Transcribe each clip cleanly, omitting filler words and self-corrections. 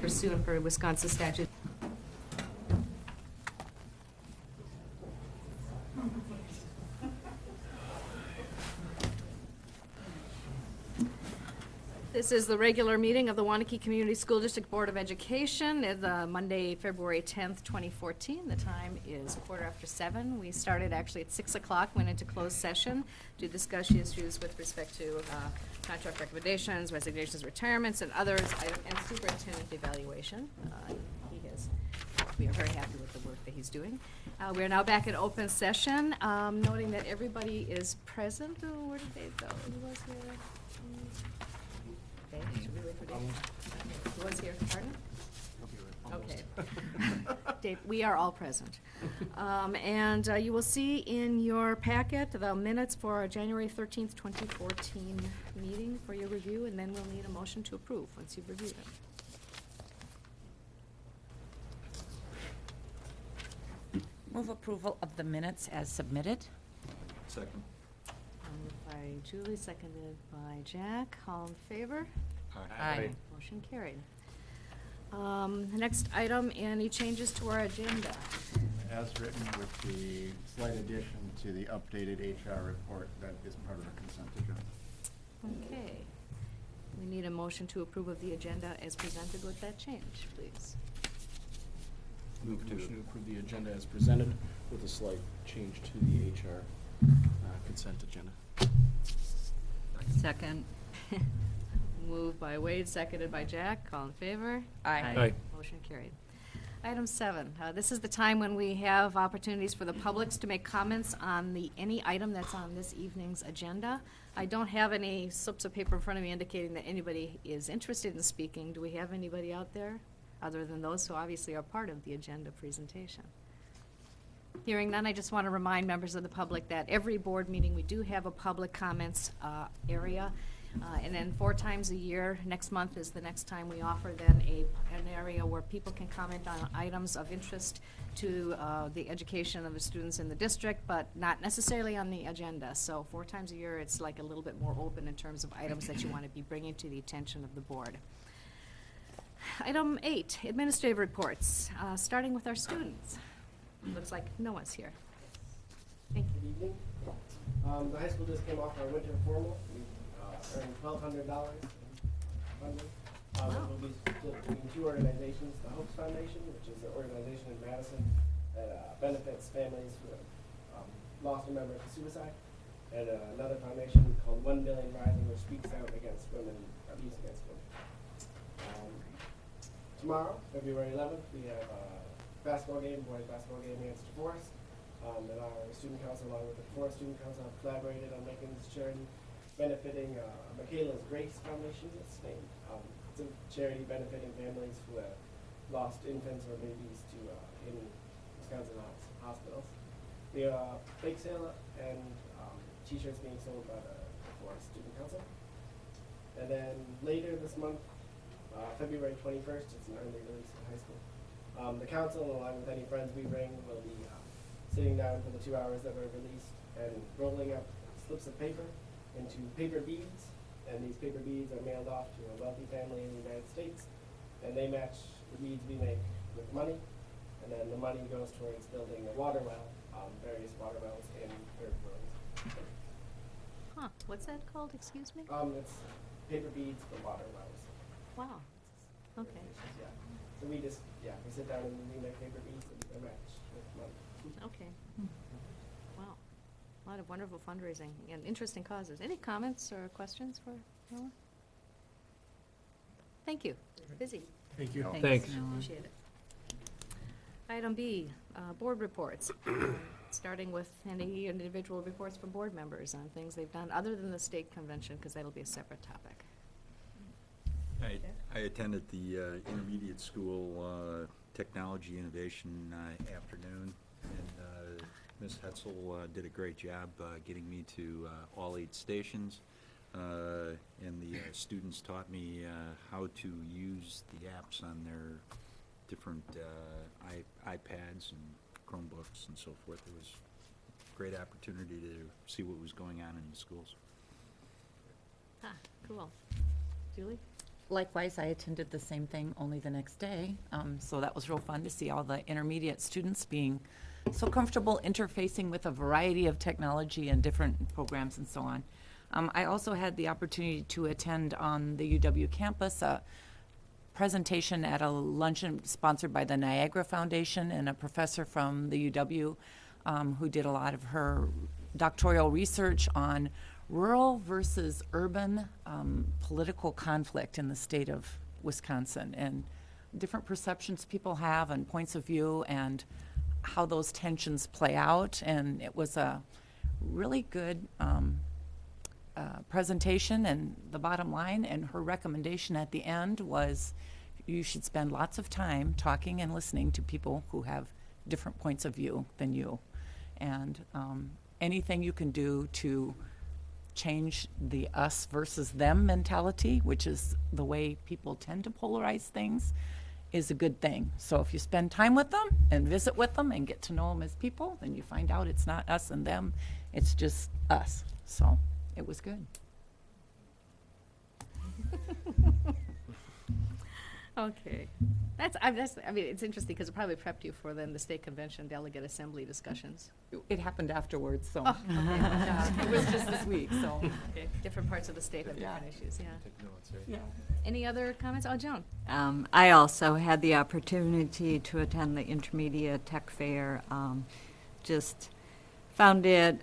pursuant for Wisconsin statute. This is the regular meeting of the Waunakee Community School District Board of Education. It's Monday, February 10th, 2014. The time is 7:15. We started actually at 6 o'clock, went into closed session to discuss issues with respect to contract recommendations, resignations, retirements, and others, and superintendent evaluation. We are very happy with the work that he's doing. We are now back in open session, noting that everybody is present. Oh, where did Dave go? He was here. Okay, should we wait for Dave? Who was here? Pardon? Okay. Dave, we are all present. And you will see in your packet the minutes for our January 13th, 2014 meeting for your review, and then we'll need a motion to approve once you've reviewed them. Move approval of the minutes as submitted. Second. Moved by Julie, seconded by Jack. All in favor? Aye. Motion carried. The next item, any changes to our agenda? As written with the slight addition to the updated HR report that is part of the consent agenda. Okay. We need a motion to approve of the agenda as presented with that change, please. Move to approve the agenda as presented with a slight change to the HR consent agenda. Second. Moved by Wade, seconded by Jack. All in favor? Aye. Motion carried. Item 7, this is the time when we have opportunities for the publics to make comments on any item that's on this evening's agenda. I don't have any slips of paper in front of me indicating that anybody is interested in speaking. Do we have anybody out there, other than those who obviously are part of the agenda presentation? Hearing none, I just want to remind members of the public that every board meeting, we do have a public comments area. And then 4 times a year, next month is the next time we offer then an area where people can comment on items of interest to the education of the students in the district, but not necessarily on the agenda. So 4 times a year, it's like a little bit more open in terms of items that you want to be bringing to the attention of the board. Item 8, administrative reports, starting with our students. Looks like Noah's here. Thank you. Good evening. The high school just came off our winter formal. We earned $1,200 in funding. We'll be doing 2 organizations, the Hopes Foundation, which is an organization in Madison that benefits families who have lost a member to suicide, and another foundation called 1 Billion Rising, which speaks out against women, abuse against women. Tomorrow, February 11th, we have a basketball game, boys basketball game against DeForest. And our student council, along with the DeForest Student Council, have collaborated on making this charity benefiting Michaela's Grace Foundation. It's named. It's a charity benefiting families who have lost infants or babies to in Wisconsin hospitals. The bake sale and T-shirts being sold by the DeForest Student Council. And then later this month, February 21st, it's an early release in high school. The council, along with any friends we bring, will be sitting down for the 2 hours that were released and rolling up slips of paper into paper beads. And these paper beads are mailed off to a wealthy family in the United States. And they match the beads we make with money. And then the money goes towards building a water well, various water wells in third world. Huh, what's that called, excuse me? It's paper beads for water wells. Wow, okay. Yeah. So we just, we sit down and we make paper beads and they match with money. Okay. Wow. A lot of wonderful fundraising and interesting causes. Any comments or questions for Noah? Thank you. Busy. Thank you. Thanks. Appreciate it. Item B, board reports. Starting with any individual reports from board members on things they've done other than the state convention, because that'll be a separate topic. I attended the intermediate school technology innovation afternoon, and Ms. Hetzel did a great job getting me to all 8 stations, and the students taught me how to use the apps on their different iPads and Chromebooks and so forth. It was a great opportunity to see what was going on in the schools. Ah, cool. Julie? Likewise, I attended the same thing only the next day. So that was real fun to see all the intermediate students being so comfortable interfacing with a variety of technology and different programs and so on. I also had the opportunity to attend on the UW campus a presentation at a luncheon sponsored by the Niagara Foundation, and a professor from the UW who did a lot of her doctoral research on rural versus urban political conflict in the state of Wisconsin, and different perceptions people have and points of view and how those tensions play out. And it was a really good presentation, and the bottom line and her recommendation at the end was you should spend lots of time talking and listening to people who have different points of view than you, and anything you can do to change the us versus them mentality, which is the way people tend to polarize things, is a good thing. So if you spend time with them and visit with them and get to know them as people, then you find out it's not us and them, it's just us. So it was good. Okay. I mean, it's interesting because it probably prepped you for then the state convention delegate assembly discussions. It happened afterwards, so. Oh, okay. Yeah, it was just this week, so. Okay. Different parts of the state have Yeah. different issues, yeah. Take notes, right? Yeah. Any other comments? Oh, Joan? I also had the opportunity to attend the Intermediate Tech Fair. Just found it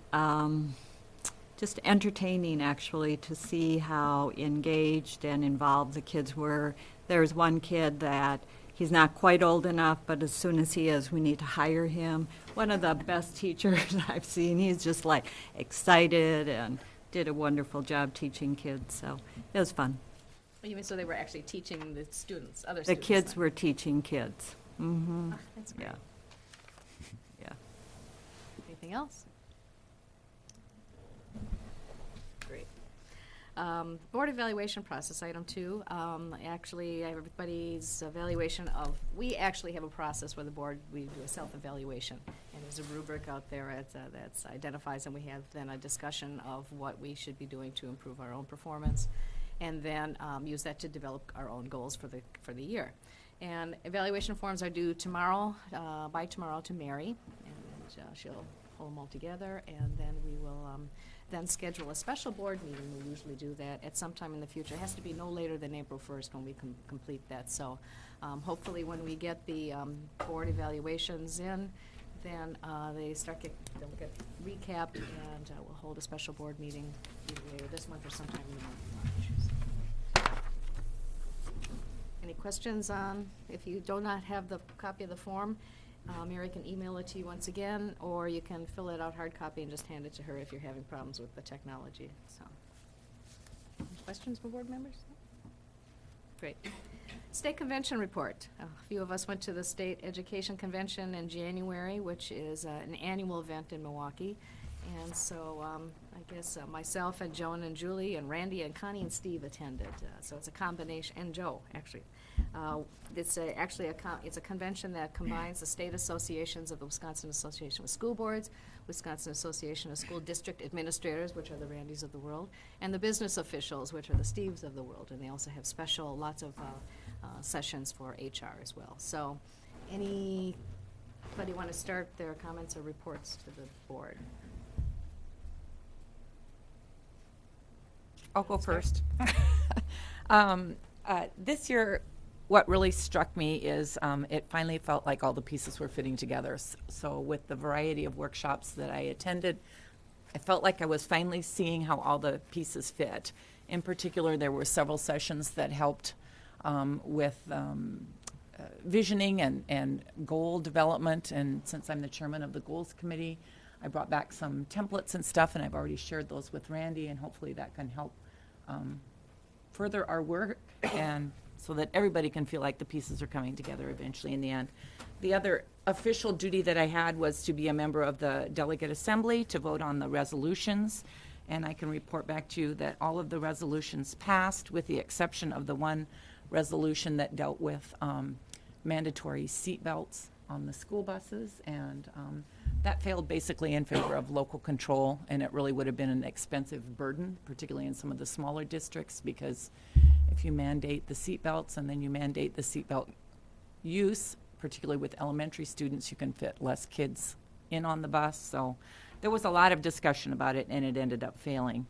just entertaining, actually, to see how engaged and involved the kids were. There's one kid that he's not quite old enough, but as soon as he is, we need to hire him. One of the best teachers I've seen. He's just like excited and did a wonderful job teaching kids, so it was fun. Oh, you mean so they were actually teaching the students, other The students? kids then? were teaching kids. Mm-hmm. Oh, that's great. Yeah. Yeah. Anything else? Great. Board evaluation process, item 2. Actually, everybody's evaluation of, we actually have a process where the board, we do a self-evaluation. And there's a rubric out there that identifies, and we have then a discussion of what we should be doing to improve our own performance, and then use that to develop our own goals for the year. And evaluation forms are due tomorrow, by tomorrow, to Mary, and she'll pull them all together, and then we will then schedule a special board meeting. We usually do that at some time in the future. It has to be no later than April 1st when we complete that. So hopefully when we get the board evaluations in, then they'll get recapped, and we'll hold a special board meeting either later this month or sometime in the month of March. Any questions on, if you do not have the copy of the form, Mary can email it to you once again, or you can fill it out hard copy and just hand it to her if you're having problems with the technology. So, any questions for board members? Great. State convention report. A few of us went to the state education convention in January, which is an annual event in Milwaukee. And so I guess myself and Joan and Julie and Randy and Connie and Steve attended. So it's a combination, and Joe, actually. It's a convention that combines the state associations of the Wisconsin Association of School Boards, Wisconsin Association of School District Administrators, which are the Randys of the world, and the business officials, which are the Steves of the world. And they also have lots of sessions for HR as well. So anybody want to start their comments or reports to the board? I'll go first. This year, what really struck me is it finally felt like all the pieces were fitting together. So with the variety of workshops that I attended, I felt like I was finally seeing how all the pieces fit. In particular, there were several sessions that helped with visioning and goal development. And since I'm the chairman of the goals committee, I brought back some templates and stuff, and I've already shared those with Randy, and hopefully that can help further our work, and so that everybody can feel like the pieces are coming together eventually in the end. The other official duty that I had was to be a member of the delegate assembly to vote on the resolutions, and I can report back to you that all of the resolutions passed, with the exception of the one resolution that dealt with mandatory seat belts on the school buses, and that failed basically in favor of local control, and it really would have been an expensive burden, particularly in some of the smaller districts, because if you mandate the seatbelts and then you mandate the seatbelt use, particularly with elementary students, you can fit less kids in on the bus. So there was a lot of discussion about it, and it ended up failing.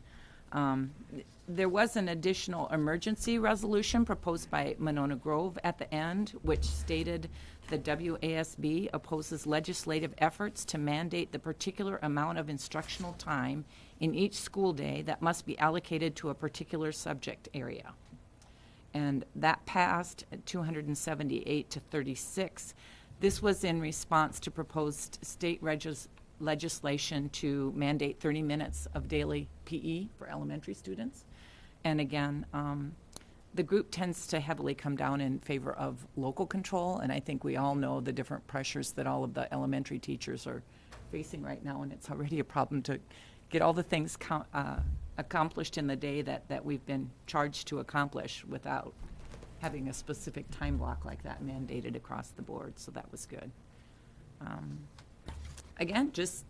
There was an additional emergency resolution proposed by Monona Grove at the end, which stated the WASB opposes legislative efforts to mandate the particular amount of instructional time in each school day that must be allocated to a particular subject area. And that passed at 278 to 36. This was in response to proposed state legislation to mandate 30 minutes of daily PE for elementary students. And again, the group tends to heavily come down in favor of local control, and I think we all know the different pressures that all of the elementary teachers are facing right now, and it's already a problem to get all the things accomplished in the day that we've been charged to accomplish without having a specific time block like that mandated across the board, so that was good. Again, just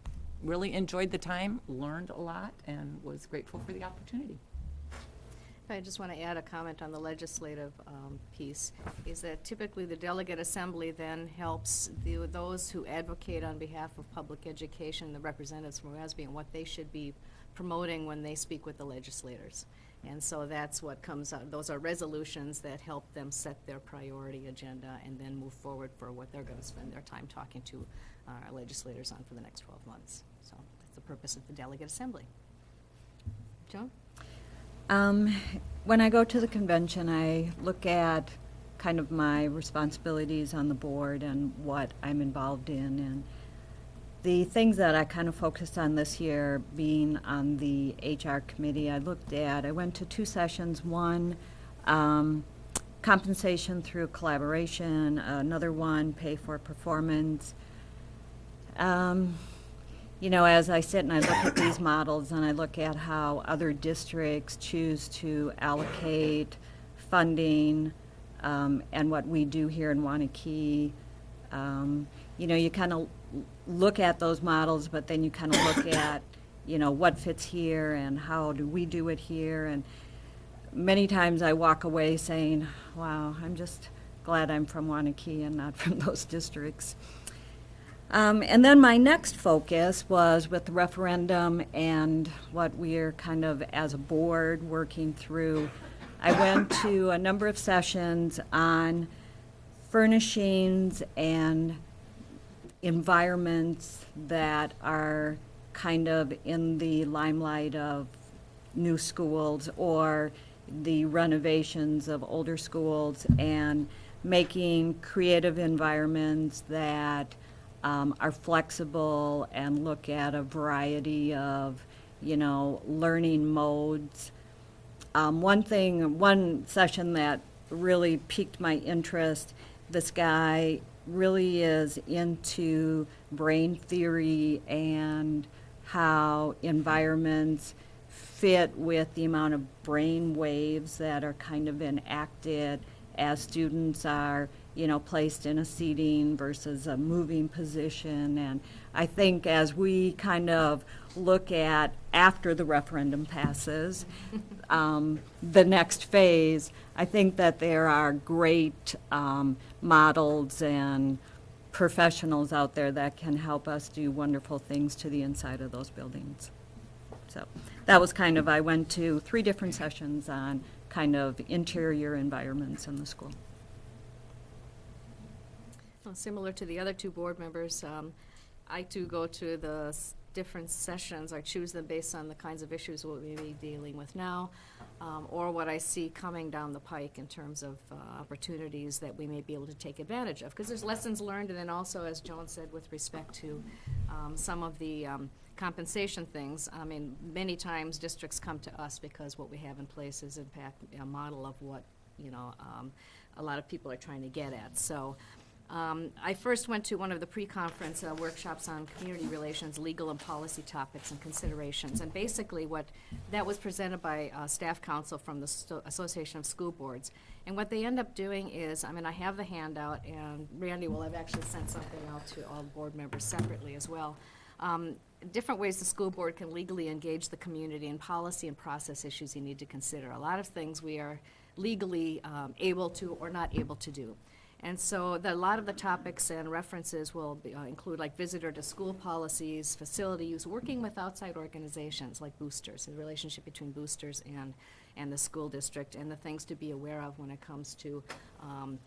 really enjoyed the time, learned a lot, and was grateful for the opportunity. I just want to add a comment on the legislative piece, is that typically the delegate assembly then helps those who advocate on behalf of public education, the representatives from WASB, and what they should be promoting when they speak with the legislators. And so that's what comes out. Those are resolutions that help them set their priority agenda and then move forward for what they're going to spend their time talking to our legislators on for the next 12 months. So that's the purpose of the delegate assembly. Joan? When I go to the convention, I look at kind of my responsibilities on the board and what I'm involved in. And the things that I kind of focused on this year, being on the HR committee, I went to 2 sessions. One, compensation through collaboration, another one, pay for performance. You know, as I sit and I look at these models and I look at how other districts choose to allocate funding and what we do here in Waunakee, you know, you kind of look at those models, but then you kind of look at, you know, what fits here and how do we do it here. And many times I walk away saying, wow, I'm just glad I'm from Waunakee and not from those districts. And then my next focus was with the referendum and what we're kind of as a board working through. I went to a number of sessions on furnishings and environments that are kind of in the limelight of new schools or the renovations of older schools, and making creative environments that are flexible and look at a variety of, you know, learning modes. One session that really piqued my interest, this guy really is into brain theory and how environments fit with the amount of brain waves that are kind of enacted as students are, you know, placed in a seating versus a moving position. And I think as we kind of look at after the referendum passes, the next phase, I think that there are great models and professionals out there that can help us do wonderful things to the inside of those buildings. So that was kind of, I went to 3 different sessions on kind of interior environments in the school. Well, similar to the other 2 board members, I too go to the different sessions. I choose them based on the kinds of issues we'll be dealing with now, or what I see coming down the pike in terms of opportunities that we may be able to take advantage of. Because there's lessons learned, and then also, as Joan said, with respect to some of the compensation things. I mean, many times districts come to us because what we have in place is, in fact, a model of what, you know, a lot of people are trying to get at. So I first went to one of the pre-conference workshops on community relations, legal and policy topics and considerations. And basically what that was presented by staff counsel from the Association of School Boards. And what they end up doing is, I mean, I have the handout, and Randy will have actually sent something out to all board members separately as well. Different ways the school board can legally engage the community in policy and process issues you need to consider. A lot of things we are legally able to or not able to do. And so a lot of the topics and references will include like visitor to school policies, facility use, working with outside organizations like boosters, the relationship between boosters and the school district, and the things to be aware of when it comes to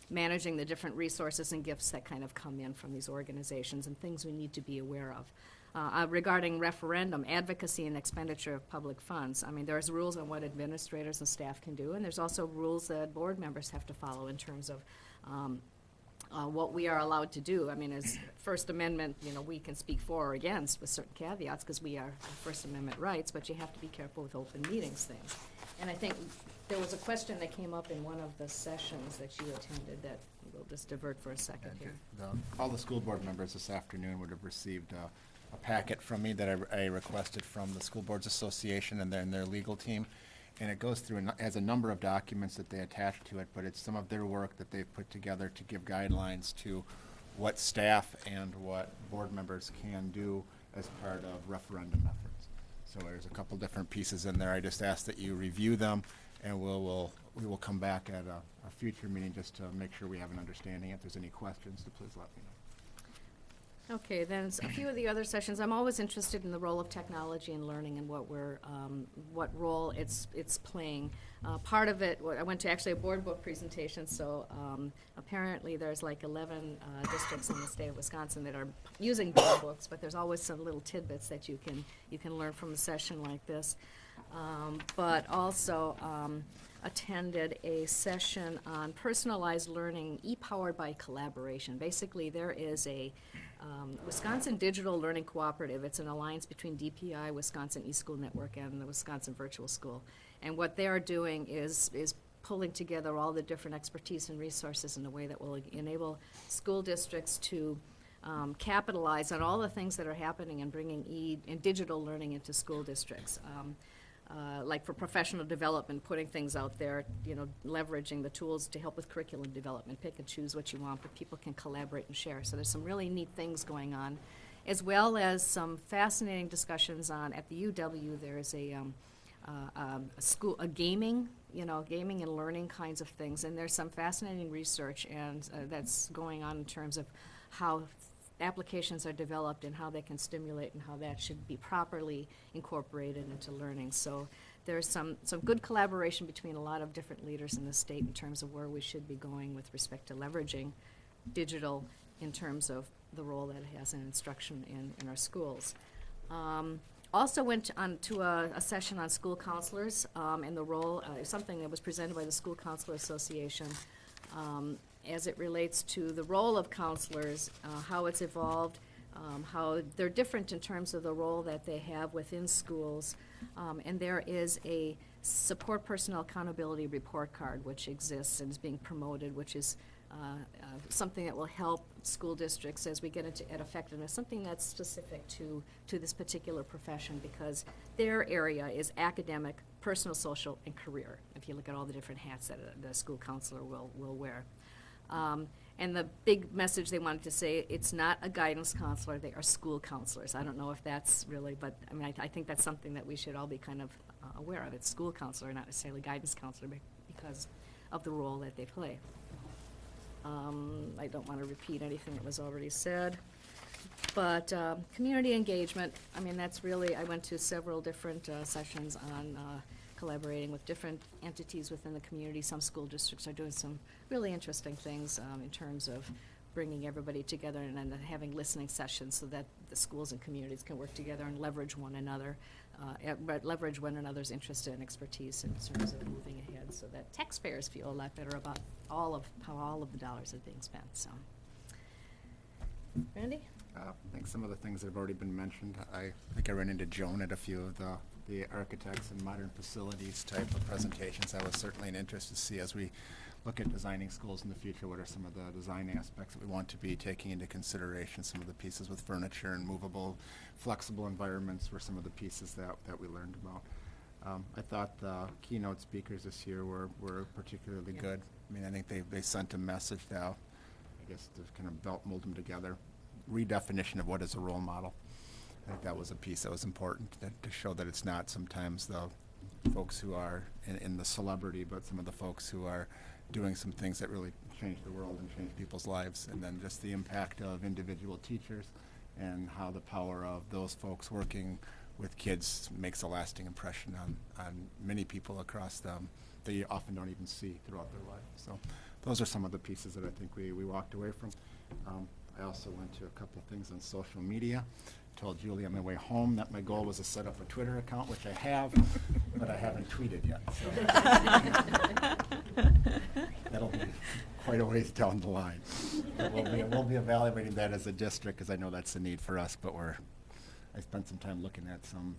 managing the different resources and gifts that kind of come in from these organizations, and things we need to be aware of. Regarding referendum, advocacy and expenditure of public funds. I mean, there's rules on what administrators and staff can do, and there's also rules that board members have to follow in terms of what we are allowed to do. I mean, as First Amendment, we can speak for or against with certain caveats because we are First Amendment rights, but you have to be careful with open meetings things. And I think there was a question that came up in one of the sessions that you attended that we'll just divert for a second here. All the school board members this afternoon would have received a packet from me that I requested from the School Boards Association and their legal team. And it goes through and has a number of documents that they attach to it, but it's some of their work that they've put together to give guidelines to what staff and what board members can do as part of referendum efforts. So there's a couple different pieces in there. I just ask that you review them, and we will come back at a future meeting just to make sure we have an understanding. If there's any questions, to please let me know. Okay, then a few of the other sessions. I'm always interested in the role of technology in learning and what role it's playing. Part of it, I went to actually a board book presentation. So apparently there's like 11 districts in the state of Wisconsin that are using board books, but there's always some little tidbits that you can learn from a session like this. But also attended a session on personalized learning, e-powered by collaboration. Basically, there is a Wisconsin Digital Learning Cooperative. It's an alliance between DPI, Wisconsin eSchool Network, and the Wisconsin Virtual School. And what they are doing is pulling together all the different expertise and resources in a way that will enable school districts to capitalize on all the things that are happening and bringing and digital learning into school districts. Like for professional development, putting things out there, leveraging the tools to help with curriculum development. Pick and choose what you want, but people can collaborate and share. So there's some really neat things going on, as well as some fascinating discussions at the UW. There is a gaming, gaming and learning kinds of things, and there's some fascinating research and that's going on in terms of how applications are developed and how they can stimulate and how that should be properly incorporated into learning. So there's some good collaboration between a lot of different leaders in the state in terms of where we should be going with respect to leveraging digital in terms of the role that it has in instruction in our schools. Also went on to a session on school counselors and the role, something that was presented by the School Counselor Association as it relates to the role of counselors, how it's evolved, how they're different in terms of the role that they have within schools. And there is a support personnel accountability report card which exists and is being promoted, which is something that will help school districts as we get into ed effectiveness, something that's specific to this particular profession, because their area is academic, personal, social, and career, if you look at all the different hats that the school counselor will wear. And the big message they wanted to say, it's not a guidance counselor, they are school counselors. I don't know if that's really, but I mean, I think that's something that we should all be kind of aware of. It's school counselor, not necessarily guidance counselor, because of the role that they play. I don't want to repeat anything that was already said. But community engagement, I mean, that's really, I went to several different sessions on collaborating with different entities within the community. Some school districts are doing some really interesting things in terms of bringing everybody together and then having listening sessions so that the schools and communities can work together and leverage one another, leverage one another's interest and expertise in terms of moving ahead, so that taxpayers feel a lot better about how all of the dollars are being spent. So, Randy? I think some of the things that have already been mentioned. I think I ran into Joan at a few of the architects and modern facilities type of presentations. That was certainly an interest to see as we look at designing schools in the future. What are some of the design aspects that we want to be taking into consideration? Some of the pieces with furniture and movable, flexible environments were some of the pieces that we learned about. I thought the keynote speakers this year were particularly good. I mean, I think they sent a message now, I guess, to kind of belt mold them together. Redefinition of what is a role model. I think that was a piece that was important to show that it's not sometimes the folks who are in the celebrity, but some of the folks who are doing some things that really change the world and change people's lives, and then just the impact of individual teachers and how the power of those folks working with kids makes a lasting impression on many people across them that you often don't even see throughout their life. So those are some of the pieces that I think we walked away from. I also went to a couple of things on social media. Told Julie on my way home that my goal was to set up a Twitter account, which I have, but I haven't tweeted yet. So. That'll be quite a ways down the line. But we'll be evaluating that as a district, because I know that's a need for us, but I spent some time looking at some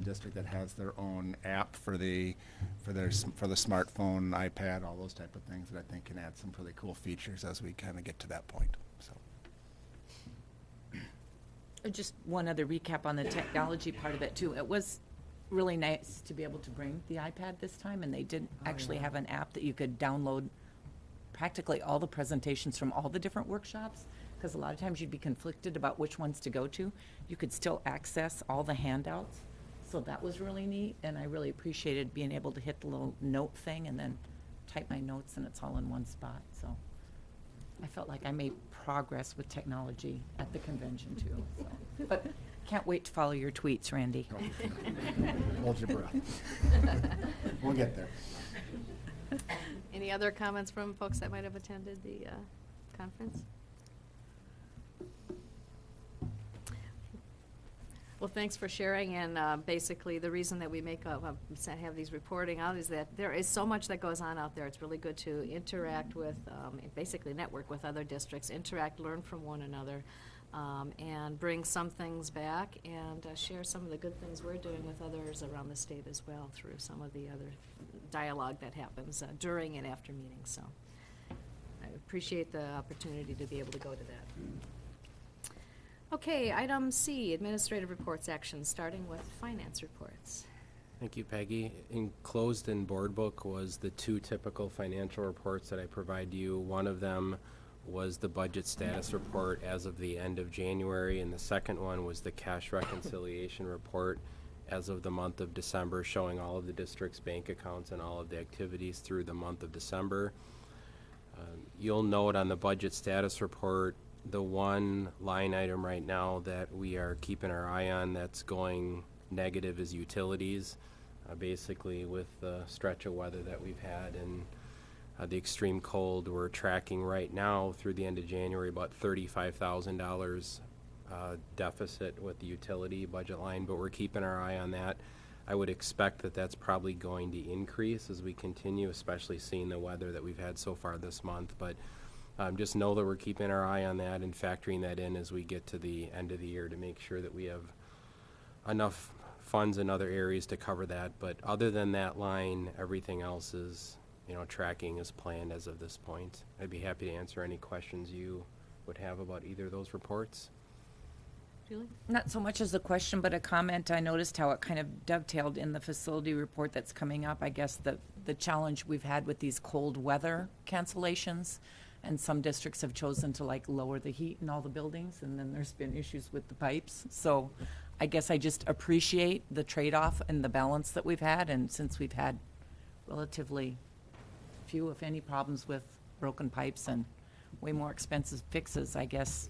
district that has their own app for the smartphone, iPad, all those type of things that I think can add some really cool features as we kind of get to that point. So. Just one other recap on the technology part of it too. It was really nice to be able to bring the iPad this time, and they did actually have an app that you could download practically all the presentations from all the different workshops, because a lot of times you'd be conflicted about which ones to go to. You could still access all the handouts, so that was really neat, and I really appreciated being able to hit the little note thing and then type my notes, and it's all in one spot. So I felt like I made progress with technology at the convention too. So. But can't wait to follow your tweets, Randy. Hold your breath. We'll get there. Any other comments from folks that might have attended the conference? Well, thanks for sharing, and basically the reason that we have these reporting out is that there is so much that goes on out there. It's really good to interact with, basically network with other districts, learn from one another, and bring some things back and share some of the good things we're doing with others around the state as well through some of the other dialogue that happens during and after meetings. So I appreciate the opportunity to be able to go to that. Okay, item C, administrative reports actions, starting with finance reports. Thank you, Peggy. Enclosed in board book was the two typical financial reports that I provide you. One of them was the budget status report as of the end of January, and the second one was the cash reconciliation report as of the month of December, showing all of the district's bank accounts and all of the activities through the month of December. You'll note on the budget status report the one line item right now that we are keeping our eye on that's going negative is utilities. Basically, with the stretch of weather that we've had and the extreme cold, we're tracking right now through the end of January about $35,000 deficit with the utility budget line, but we're keeping our eye on that. I would expect that that's probably going to increase as we continue, especially seeing the weather that we've had so far this month. But just know that we're keeping our eye on that and factoring that in as we get to the end of the year to make sure that we have enough funds in other areas to cover that. But other than that line, everything else is, tracking as planned as of this point. I'd be happy to answer any questions you would have about either of those reports. Julie? Not so much as a question, but a comment. I noticed how it kind of dovetailed in the facility report that's coming up. I guess the challenge we've had with these cold weather cancellations, and some districts have chosen to lower the heat in all the buildings, and then there's been issues with the pipes. So I guess I just appreciate the trade-off and the balance that we've had, and since we've had relatively few, if any, problems with broken pipes and way more expensive fixes, I guess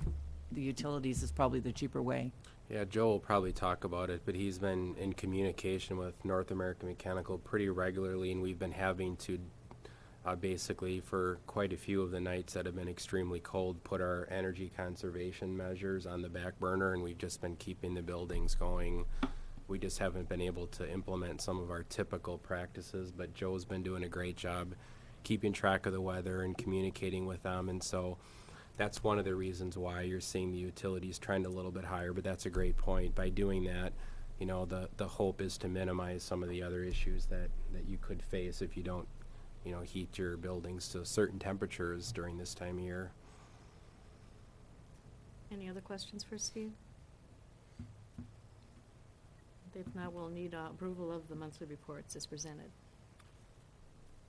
the utilities is probably the cheaper way. Yeah, Joe will probably talk about it, but he's been in communication with North American Mechanical pretty regularly, and we've been having to basically for quite a few of the nights that have been extremely cold, put our energy conservation measures on the back burner, and we've just been keeping the buildings going. We just haven't been able to implement some of our typical practices, but Joe's been doing a great job keeping track of the weather and communicating with them, and so that's one of the reasons why you're seeing the utilities trend a little bit higher, but that's a great point. By doing that, the hope is to minimize some of the other issues that you could face if you don't heat your buildings to certain temperatures during this time of year. Any other questions for Steve? If not, we'll need approval of the monthly reports as presented.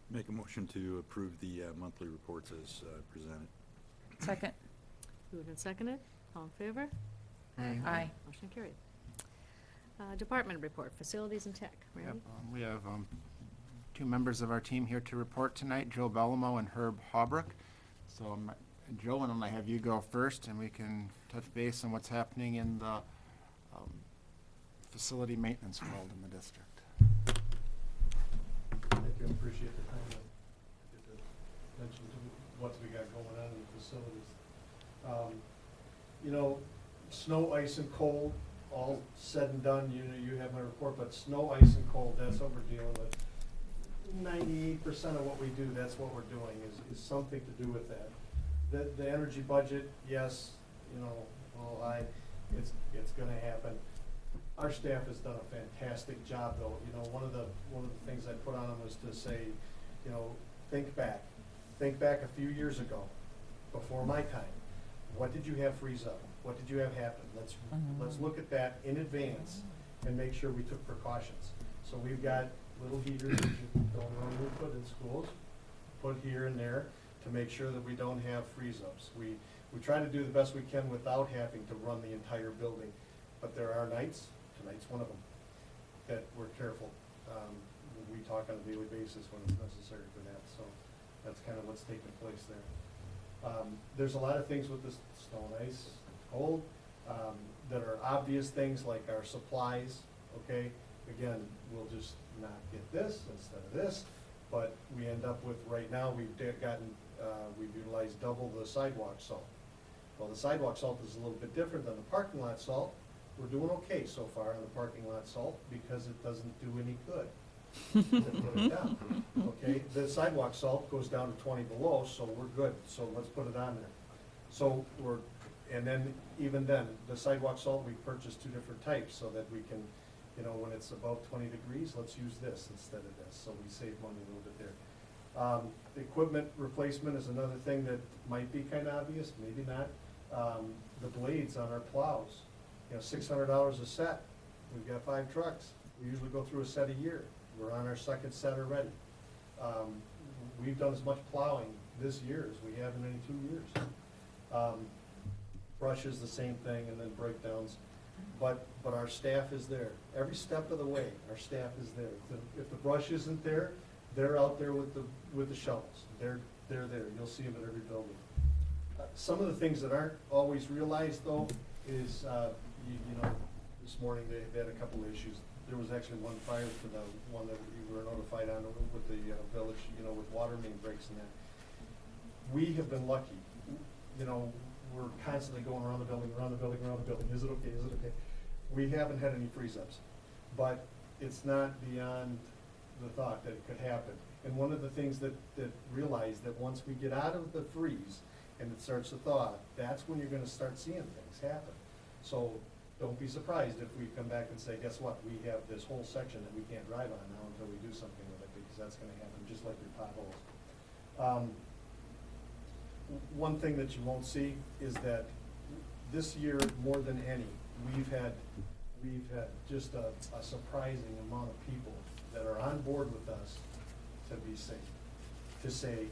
Make a motion to approve the monthly reports as presented. Second. Moved and seconded. All in favor? Aye. Motion carried. Department report, facilities and tech. Yep, Randy? we have two members of our team here to report tonight, Joe Bellamo and Herb Haubrich. So Joe, why don't I have you go first, and we can touch base on what's happening in the facility maintenance world in the district. Thank you, I appreciate the time to get to mention what we got going on in the facilities. You know, snow, ice, and cold, all said and done, you have my report, but snow, ice, and cold, that's what we're dealing with. 98% of what we do, that's what we're doing, is something to do with that. The energy budget, yes, you know, it's gonna happen. Our staff has done a fantastic job, though. You know, one of the things I put on them was to say, you know, think back a few years ago, before my time. What did you have freeze up? What did you have happen? Let's look at that in advance and make sure we took precautions. So we've got little heaters that you don't normally put in schools, put here and there to make sure that we don't have freeze ups. We try to do the best we can without having to run the entire building, but there are nights. Tonight's one of them that we're careful. We talk on a daily basis when it's necessary for that. So that's kind of what's taking place there. There's a lot of things with this snow and ice, cold, that are obvious things like our supplies, okay? Again, we'll just not get this instead of this, but we end up with, right now, we've utilized double the sidewalk salt. Well, the sidewalk salt is a little bit different than the parking lot salt. We're doing okay so far on the parking lot salt because it doesn't do any good to put it down. Okay, the sidewalk salt goes down to 20 below, so we're good. So let's put it on there. So and then even then, the sidewalk salt, we purchased two different types so that we can, you know, when it's above 20 degrees, let's use this instead of this. So we save money a little bit there. The equipment replacement is another thing that might be kind of obvious, maybe not. The blades on our plows, you know, $600 a set. We've got 5 trucks. We usually go through a set a year. We're on our second set already. We've done as much plowing this year as we have in any 2 years. Brushes, the same thing, and then breakdowns. But our staff is there. Every step of the way, our staff is there. If the brush isn't there, they're out there with the shovels. They're there. You'll see them at every building. Some of the things that aren't always realized, though, is, you know, this morning they had a couple of issues. There was actually one prior to the one that we were notified on with the village, you know, with water main breaks and that. We have been lucky. You know, we're constantly going around the building. Is it okay? Is it okay? We haven't had any freeze-ups, but it's not beyond the thought that it could happen. And one of the things that realize that once we get out of the freeze and it starts to thaw, that's when you're going to start seeing things happen. So don't be surprised if we come back and say, guess what? We have this whole section that we can't drive on now until we do something with it, because that's going to happen just like your potholes. One thing that you won't see is that this year, more than any, we've had just a surprising amount of people that are on board with us to be safe. To say,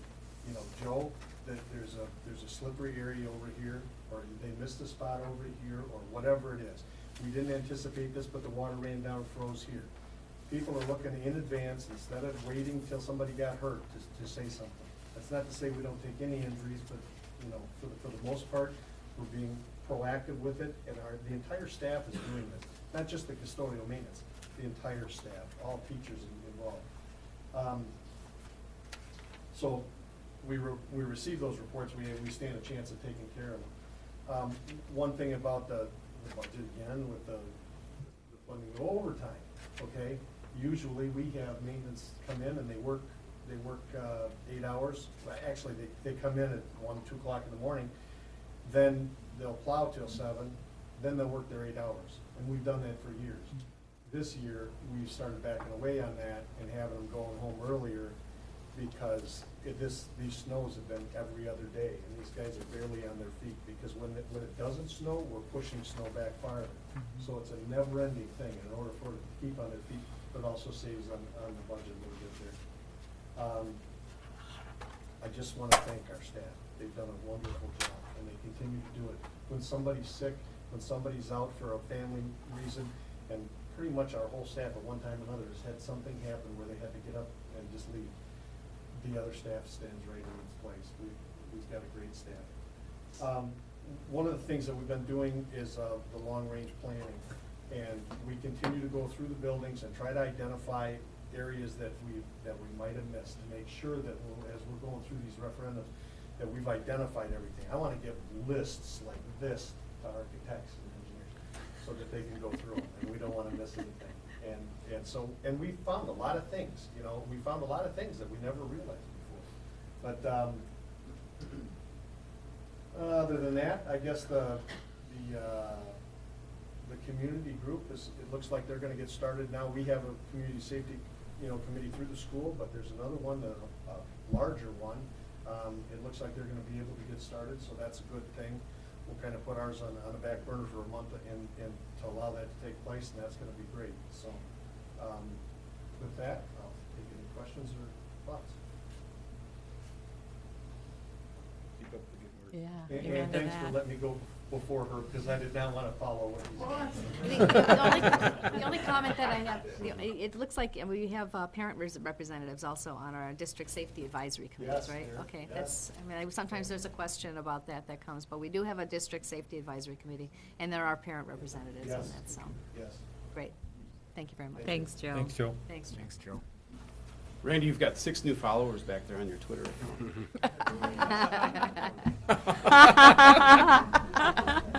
you know, Joe, that there's a slippery area over here, or they missed a spot over here, or whatever it is. We didn't anticipate this, but the water ran down, froze here. People are looking in advance instead of waiting till somebody got hurt to say something. That's not to say we don't take any injuries, but, you know, for the most part, we're being proactive with it, and the entire staff is doing this. Not just the custodial maintenance, the entire staff, all teachers involved. So we receive those reports, we stand a chance of taking care of them. One thing about the budget, again, with the funding of overtime, okay? Usually we have maintenance come in and they work 8 hours. Well, actually, they come in at 1, 2 o'clock in the morning, then they'll plow till 7, then they'll work their 8 hours. And we've done that for years. This year, we've started backing away on that and having them going home earlier, because these snows have been every other day, and these guys are barely on their feet, because when it doesn't snow, we're pushing snow back farther. So it's a never-ending thing in order for them to keep on their feet, but also saves on the budget a little bit there. I just want to thank our staff. They've done a wonderful job, and they continue to do it. When somebody's sick, when somebody's out for a family reason, and pretty much our whole staff at one time or another has had something happen where they had to get up and just leave. The other staff stands right in its place. We've got a great staff. One of the things that we've been doing is the long-range planning. And we continue to go through the buildings and try to identify areas that we might have missed, to make sure that as we're going through these referendums, that we've identified everything. I want to give lists like this to architects and engineers so that they can go through them, and we don't want to miss anything. And we found a lot of things, we found a lot of things that we never realized before. But other than that, I guess the community group it looks like they're going to get started now. We have a community safety, committee through the school, but there's another one, a larger one. It looks like they're going to be able to get started, so that's a good thing. We'll kind of put ours on the back burner for a month and to allow that to take place, and that's going to be great. So with that, I'll take any questions or thoughts. Keep up the good work. Yeah. And thanks for letting me go before her, because I did not want to follow what you said. The only comment that I have, it looks like we have parent representatives also on our district safety advisory committees, Yes, right? there- Okay, yes. sometimes there's a question about that comes, but we do have a district safety advisory committee, and there are parent representatives on Yes. that, so, Yes. great. Thank you very much. Thanks, Joe. Thanks, Joe. Thanks, Joe. Thanks, Joe. Randy, you've got 6 new followers back there on your Twitter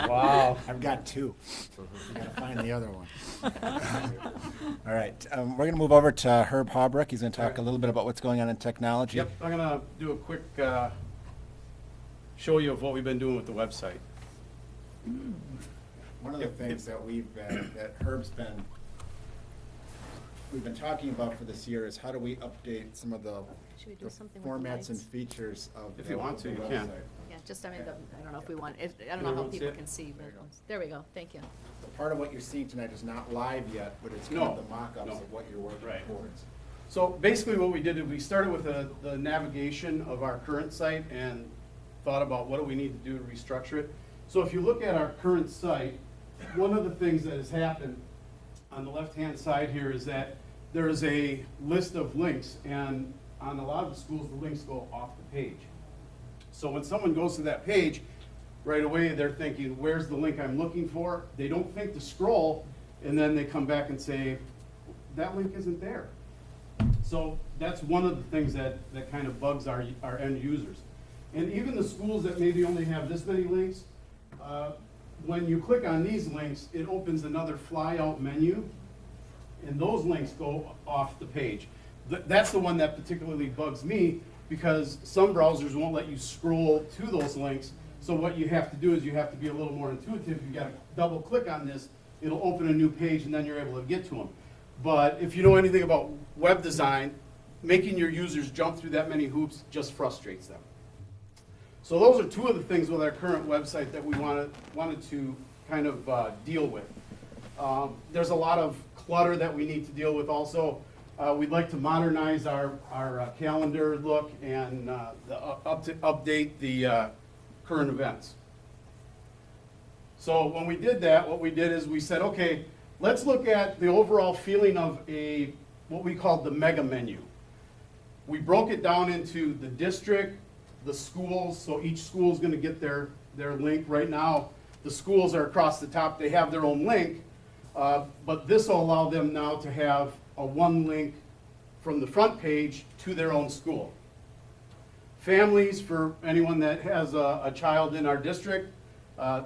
Wow. I've got 2. We gotta find the other one. All right, we're gonna move over to Herb Haubrich. He's gonna talk a little bit about what's going on in technology. Yep, I'm gonna do a quick show you of what we've been doing with the website. One of the things that that Herb's we've been talking about for this year is how do we update some of the Should we do the something with the formats and lights? features of If you want to, the you can. website. Yeah, just, I don't know if we want, I don't know how Everyone see people it? can see, There you go. there we go, thank you. Part of what you're seeing tonight is not live yet, but it's kind No, of the mock-ups no. of what you're working Right. towards. So basically what we did is we started with the navigation of our current site and thought about what do we need to do to restructure it. So if you look at our current site, one of the things that has happened on the left-hand side here is that there is a list of links, and on a lot of the schools, the links go off the page. So when someone goes to that page, right away they're thinking, where's the link I'm looking for? They don't think to scroll, and then they come back and say, that link isn't there. So that's one of the things that kind of bugs our end users. And even the schools that maybe only have this many links, when you click on these links, it opens another fly-out menu, and those links go off the page. That's the one that particularly bugs me, because some browsers won't let you scroll to those links. So what you have to do is you have to be a little more intuitive. You gotta double click on this, it'll open a new page, and then you're able to get to them. But if you know anything about web design, making your users jump through that many hoops just frustrates them. So those are 2 of the things with our current website that we wanted to kind of deal with. There's a lot of clutter that we need to deal with also. We'd like to modernize our calendar look and update the current events. So when we did that, what we did is we said, okay, let's look at the overall feeling of what we called the mega menu. We broke it down into the district, the schools, so each school is going to get their link. Right now, the schools are across the top, they have their own link, but this will allow them now to have a one link from the front page to their own school. Families, for anyone that has a child in our district,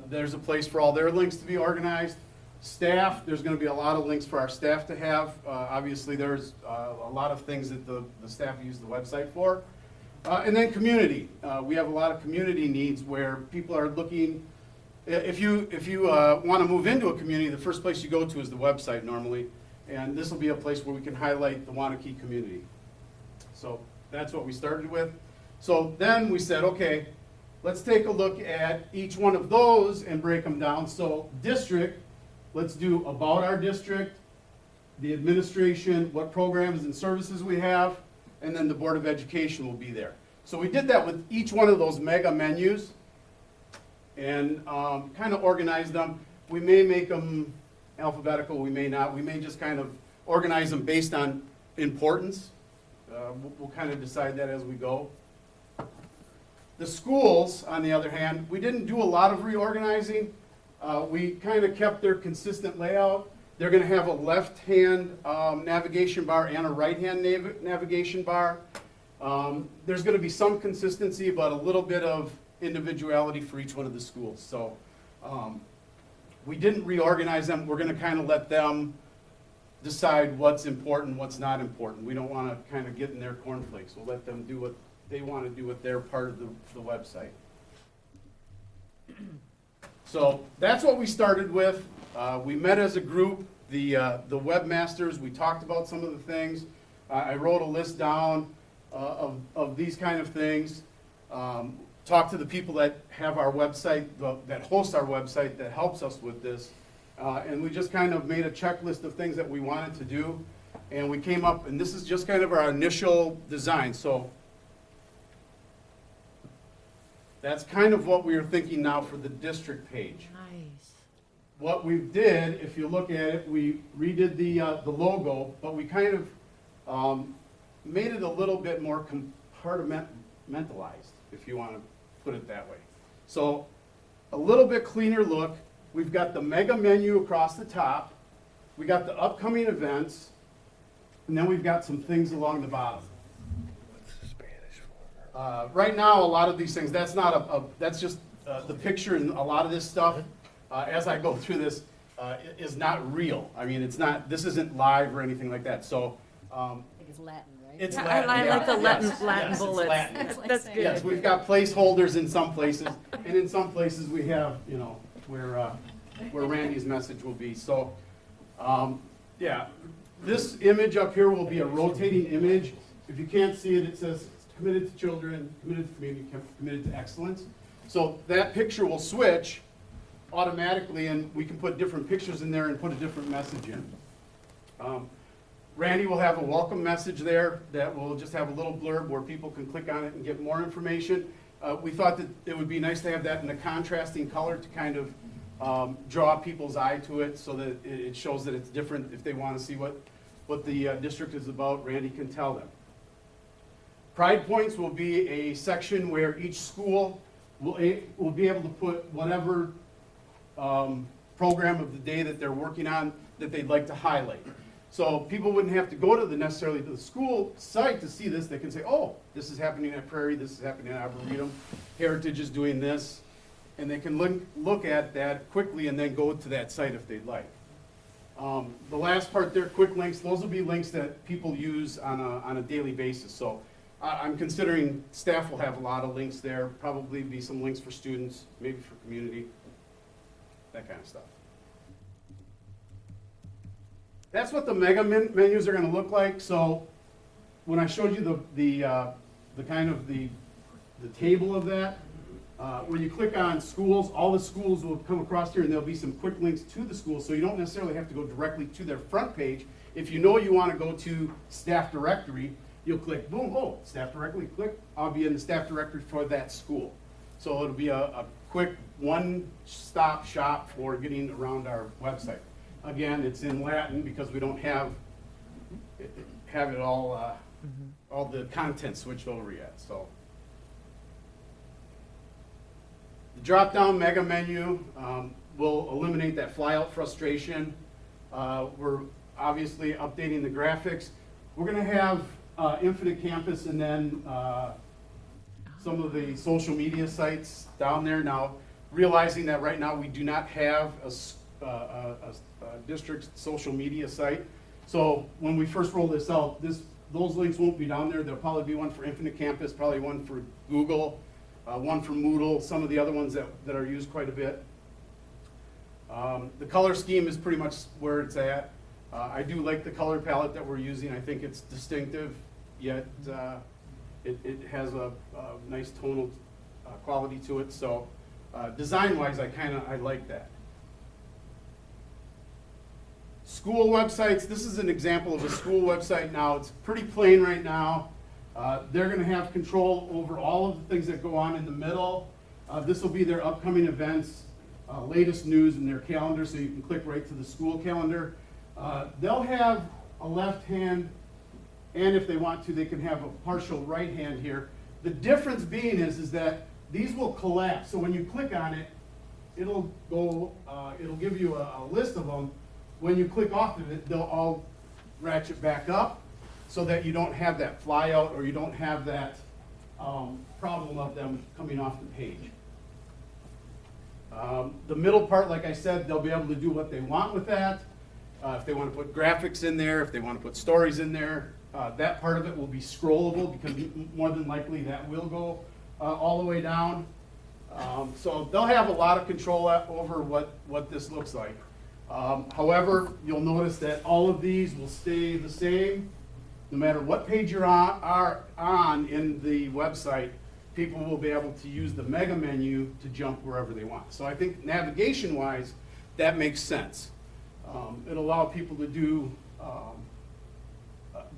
there's a place for all their links to be organized. Staff, there's going to be a lot of links for our staff to have. Obviously, there's a lot of things that the staff use the website for. And then community. We have a lot of community needs where people are looking. If you want to move into a community, the first place you go to is the website normally. And this will be a place where we can highlight the Waunakee community. So that's what we started with. So then we said, okay, let's take a look at each one of those and break them down. So district, let's do about our district, the administration, what programs and services we have, and then the Board of Education will be there. So we did that with each one of those mega menus and kind of organized them. We may make them alphabetical, we may not. We may just kind of organize them based on importance. We'll kind of decide that as we go. The schools, on the other hand, we didn't do a lot of reorganizing. We kind of kept their consistent layout. They're going to have a left-hand navigation bar and a right-hand navigation bar. There's going to be some consistency, but a little bit of individuality for each one of the schools. So we didn't reorganize them. We're going to kind of let them decide what's important, what's not important. We don't want to kind of get in their cornflakes. We'll let them do what they want to do with their part of the website. So that's what we started with. We met as a group, the webmasters. We talked about some of the things. I wrote a list down of these kind of things. Talked to the people that have our website, that host our website, that helps us with this. And we just kind of made a checklist of things that we wanted to do. And we came up, and this is just kind of our initial design. So that's kind of what we are thinking now for the district page. Nice. What we did, if you look at it, we redid the logo, but we kind of made it a little bit more compartmentalized, if you want to put it that way. So a little bit cleaner look. We've got the mega menu across the top. We got the upcoming events, and then we've got some things along the bottom. Right now, a lot of these things, that's not that's just the picture, and a lot of this stuff, as I go through this, is not real. I mean, it's not, this isn't live or anything like that. So, I think it's Latin, right? it's Yeah, Latin. I like the Latin, Yes, Latin yes, it's bullets. Latin. That's good. Yes, we've got placeholders in some places, and in some places we have, you know, where Randy's message will be. So, yeah, this image up here will be a rotating image. If you can't see it, it says committed to children, committed to community, committed to excellence. So that picture will switch automatically, and we can put different pictures in there and put a different message in. Randy will have a welcome message there that will just have a little blurb where people can click on it and get more information. We thought that it would be nice to have that in a contrasting color to kind of draw people's eye to it, so that it shows that it's different. If they want to see what the district is about, Randy can tell them. Pride Points will be a section where each school will be able to put whatever program of the day that they're working on that they'd like to highlight. So people wouldn't have to go to necessarily to the school site to see this. They can say, oh, this is happening at Prairie, this is happening at Arboretum, Heritage is doing this, and they can look at that quickly and then go to that site if they'd like. The last part there, quick links, those will be links that people use on a daily basis. So I'm considering staff will have a lot of links there, probably be some links for students, maybe for community, that kind of stuff. That's what the mega menus are going to look like. So when I showed you the kind of the table of that, when you click on schools, all the schools will come across here, and there'll be some quick links to the schools, so you don't necessarily have to go directly to their front page. If you know you want to go to staff directory, you'll click, boom, oh, staff directory, click, I'll be in the staff directory for that school. So it'll be a quick one-stop shop for getting around our website. Again, it's in Latin because we don't have it all the content switched over yet. So the drop-down mega menu will eliminate that flyout frustration. We're obviously updating the graphics. We're going to have Infinite Campus and then some of the social media sites down there. Now, realizing that right now we do not have a district social media site. So when we first roll this out, those links won't be down there. There'll probably be one for Infinite Campus, probably one for Google, one for Moodle, some of the other ones that are used quite a bit. The color scheme is pretty much where it's at. I do like the color palette that we're using. I think it's distinctive, yet it has a nice tonal quality to it. So design-wise, I like that. School websites, this is an example of a school website now. It's pretty plain right now. They're going to have control over all of the things that go on in the middle. This will be their upcoming events. latest news in their calendar, so you can click right to the school calendar. They'll have a left hand, and if they want to, they can have a partial right hand here. The difference being is that these will collapse. So when you click on it, it'll give you a list of them. When you click off of it, they'll all ratchet back up so that you don't have that fly out, or you don't have that problem of them coming off the page. The middle part, like I said, they'll be able to do what they want with that. If they want to put graphics in there, if they want to put stories in there, that part of it will be scrollable, because more than likely that will go all the way down. So they'll have a lot of control over what this looks like. However, you'll notice that all of these will stay the same. No matter what page you're on in the website, people will be able to use the mega menu to jump wherever they want. So I think navigation-wise, that makes sense. It'll allow people to do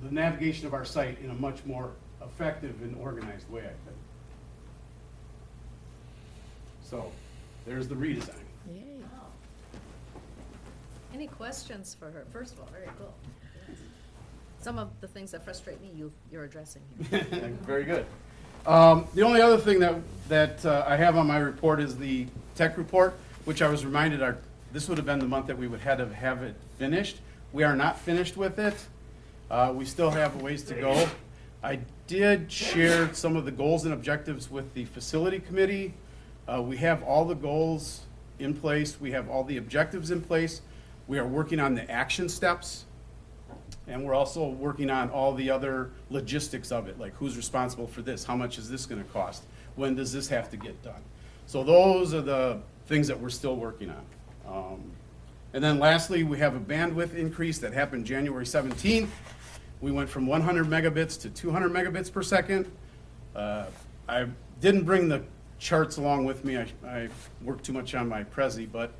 the navigation of our site in a much more effective and organized way, I think. So there's the redesign. Yay. Any questions for her? First of all, very cool. Yes. Some of the things that frustrate me, you're addressing here. Very good. The only other thing that I have on my report is the tech report, which I was reminded this would have been the month that we would have to have it finished. We are not finished with it. We still have a ways to go. I did share some of the goals and objectives with the facility committee. We have all the goals in place. We have all the objectives in place. We are working on the action steps. And we're also working on all the other logistics of it, like who's responsible for this? How much is this going to cost? When does this have to get done? So those are the things that we're still working on. And then lastly, we have a bandwidth increase that happened January 17th. We went from 100 megabits to 200 megabits per second. I didn't bring the charts along with me. I worked too much on my Prezi, but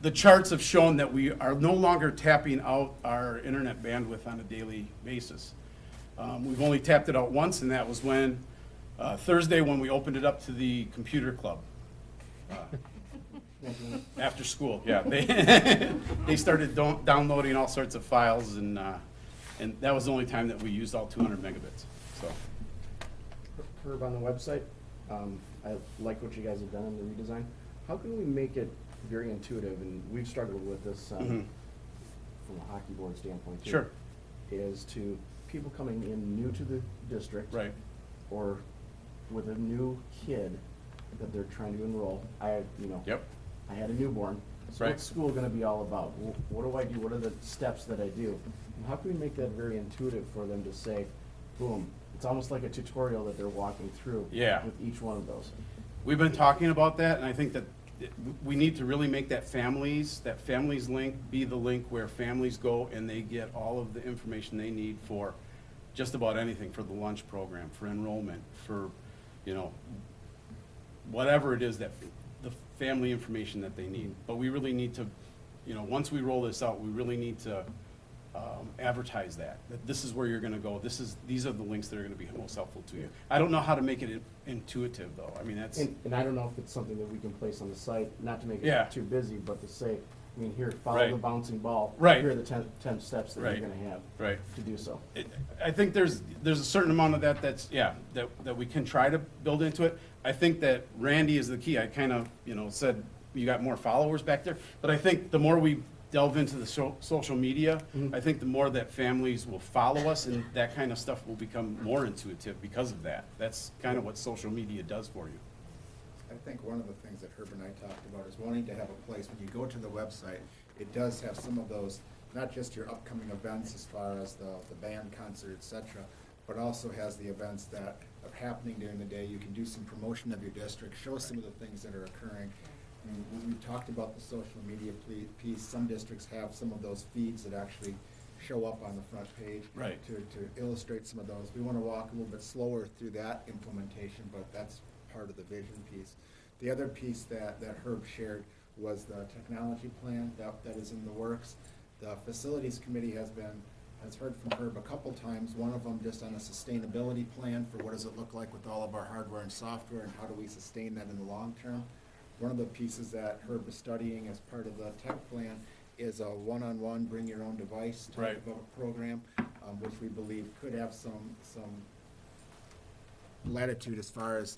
the charts have shown that we are no longer tapping out our internet bandwidth on a daily basis. We've only tapped it out once, and that was when Thursday, when we opened it up to the computer club. After school, yeah. They started downloading all sorts of files, and that was the only time that we used all 200 megabits. So, Herb, on the website, I like what you guys have done in the redesign. How can we make it very intuitive, and we've struggled with this from a hockey board standpoint too, Sure. is to people coming in new to the district, right. or with a new kid that they're trying to enroll. Yep. I had a newborn. So Right. what's school going to be all about? What do I do? What are the steps that I do? And how can we make that very intuitive for them to say, boom, it's almost like a tutorial that they're walking through Yeah. with each one of those. We've been talking about that, and I think that we need to really make that families link be the link where families go and they get all of the information they need for just about anything, for the lunch program, for enrollment, for, whatever it is, that the family information that they need. But we really need to, once we roll this out, we really need to advertise that this is where you're going to go. These are the links that are going to be most helpful to you. I don't know how to make it intuitive, though. I mean, that's And I don't know if it's something that we can place on the site, not to make it Yeah. too busy, but to say, here, follow Right. the bouncing ball. Right. Here are the 10 steps that Right. you're going to have right. to do so. I think there's a certain amount of that we can try to build into it. I think that Randy is the key. I kind of, said you got more followers back there, but I think the more we delve into the social media, I think the more that families will follow us, and that kind of stuff will become more intuitive because of that. That's kind of what social media does for you. I think one of the things that Herb and I talked about is wanting to have a place, when you go to the website, it does have some of those, not just your upcoming events as far as the band concert, et cetera, but also has the events that are happening during the day. You can do some promotion of your district, show some of the things that are occurring. I mean, we talked about the social media piece. Some districts have some of those feeds that actually show up on the front page Right. to illustrate some of those. We want to walk a little bit slower through that implementation, but that's part of the vision piece. The other piece that Herb shared was the technology plan that is in the works. The facilities committee has heard from Herb a couple times, one of them just on a sustainability plan for what does it look like with all of our hardware and software, and how do we sustain that in the long term. One of the pieces that Herb is studying as part of the tech plan is a one-on-one, bring your own device Right. type of a program, which we believe could have some latitude as far as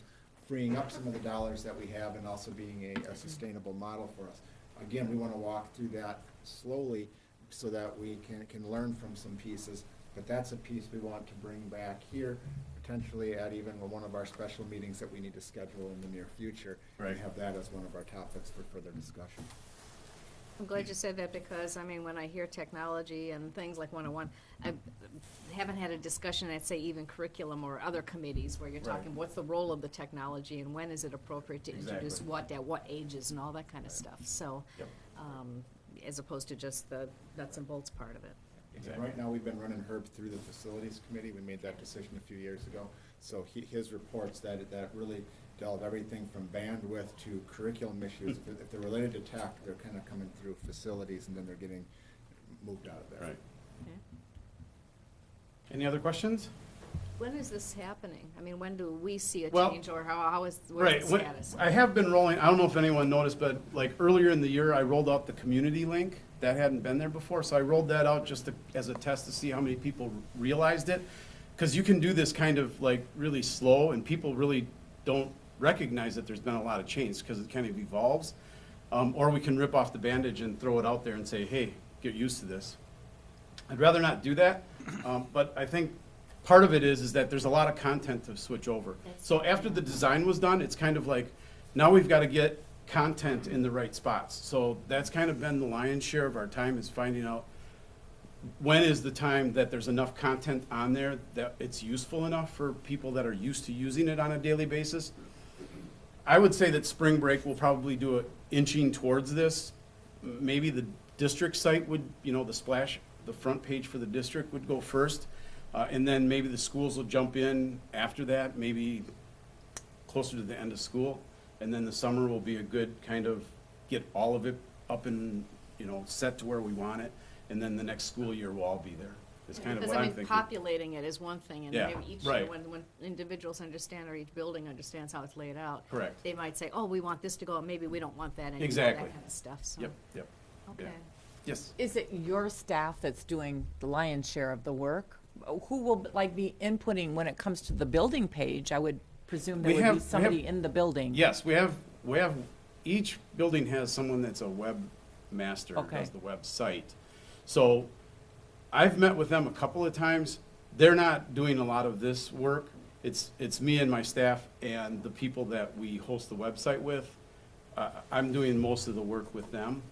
freeing up some of the dollars that we have and also being a sustainable model for us. Again, we want to walk through that slowly so that we can learn from some pieces, but that's a piece we want to bring back here, potentially at even one of our special meetings that we need to schedule in the near future. Right. And have that as one of our topics for further discussion. I'm glad you said that because, I mean, when I hear technology and things like 101, I haven't had a discussion at, say, even curriculum or other committees where you're Right. talking, what's the role of the technology and when is it appropriate to introduce Exactly. what at what ages and all that kind of stuff. So, Yep. as opposed to just the nuts and bolts part of it. Exactly. Right now, we've been running Herb through the facilities committee. We made that decision a few years ago. So his reports that really delve everything from bandwidth to curriculum issues. If they're related to tech, they're kind of coming through facilities and then they're getting moved out of there. Right. Okay. Any other questions? When is this happening? I mean, when do we see a Well, change or how is, Right. where's the status? I have been rolling, I don't know if anyone noticed, but like earlier in the year, I rolled out the community link. That hadn't been there before, so I rolled that out just as a test to see how many people realized it. Because you can do this kind of like really slow, and people really don't recognize that there's been a lot of change because it kind of evolves. Or we can rip off the bandage and throw it out there and say, hey, get used to this. I'd rather not do that, but I think part of it is that there's a lot of content to switch over. So after the design was done, it's kind of like, now we've got to get content in the right spots. So that's kind of been the lion's share of our time, is finding out when is the time that there's enough content on there that it's useful enough for people that are used to using it on a daily basis. I would say that spring break will probably do it inching towards this. Maybe the district site would, the splash, the front page for the district would go first. And then maybe the schools will jump in after that, maybe closer to the end of school. And then the summer will be a good kind of get all of it up and, set to where we want it. And then the next school year will all be there. It's kind of Because, what I I'm mean, thinking. populating it is one thing, and Yeah, maybe each year, right. when individuals understand or each building understands how it's laid out. Correct. They might say, oh, we want this to go, and maybe we don't want that anymore, Exactly. that kind of stuff, so. Yep. Yeah. Okay. Yes. Is it your staff that's doing the lion's share of the work? Who will be inputting when it comes to the building page? I would presume there We would have- be we somebody have- in the building. Yes, we have, each building has someone that's a webmaster, Okay. does the website. So I've met with them a couple of times. They're not doing a lot of this work. It's me and my staff and the people that we host the website with. I'm doing most of the work with them.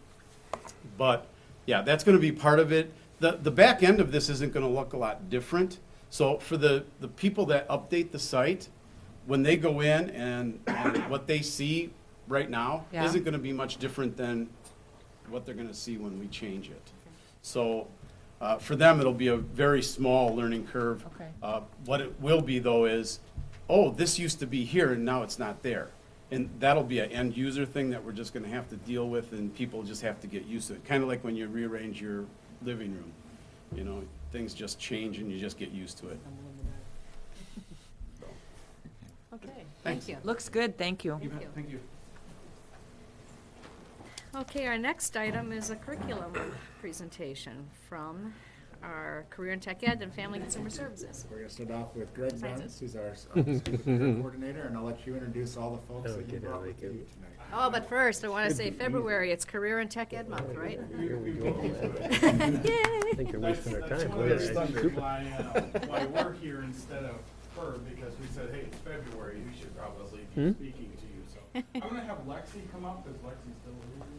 But, yeah, that's gonna be part of it. The back end of this isn't gonna look a lot different. So for the people that update the site, when they go in and what they see right now Yeah. isn't gonna be much different than what they're gonna see when we change it. So, for them, it'll be a very small learning curve. Okay. What it will be though is, oh, this used to be here and now it's not there. And that'll be an end user thing that we're just gonna have to deal with, and people just have to get used to it. Kinda like when you rearrange your living room, things just change and you just get used to it. Okay, Thanks. thank you. Looks good, thank you. Thank you. Thank you. Okay, our next item is a curriculum presentation from our Career and Tech Ed and Family Consumer Services. We're gonna start off with Greg Sciences. Bunce, who's our student care coordinator, and I'll let you introduce all the folks that you brought with you tonight. Oh, but first, I want to say February, it's Career and Tech Ed Month, right? Here we go. Yay! think you're wasting our time. One of the reasons why we're here instead of her, because we said, hey, it's February, we should probably be speaking to you, so. I'm gonna have Lexi come up, because Lexi's still leaving.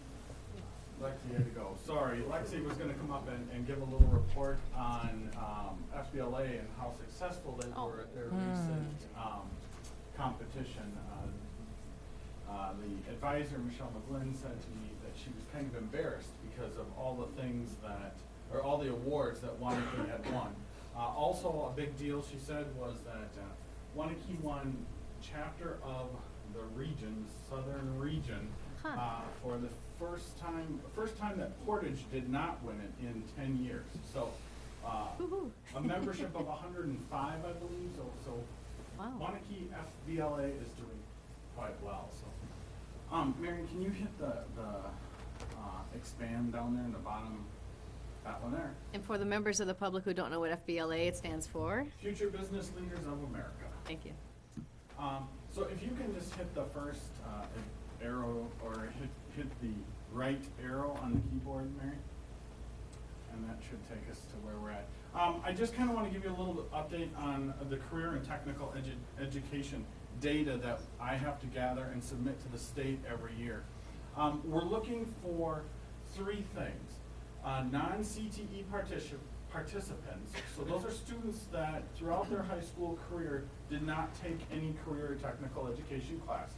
Lexi had to go, sorry, Lexi was gonna come up and give a little report on, FBLA and how successful they were at their recent, competition. The advisor, Michelle McGlynn, said to me that she was kind of embarrassed because of all the things or all the awards that Waunakee had won. Also, a big deal, she said, was that Waunakee won chapter of the region, southern region, for the first time that Portage did not win it in 10 years. So, Woo-hoo. a membership of 105, I believe, so Wow. Waunakee FBLA is doing quite well, so. Marion, can you hit the expand down there in the bottom, that one there? And for the members of the public who don't know what FBLA, it stands for? Future Business Leaders of America. Thank you. So if you can just hit the first arrow, or hit the right arrow on the keyboard, Mary, and that should take us to where we're at. I just kind of want to give you a little update on the career and technical education data that I have to gather and submit to the state every year. We're looking for three things. Non-CTE participants, so those are students that throughout their high school career did not take any career or technical education classes.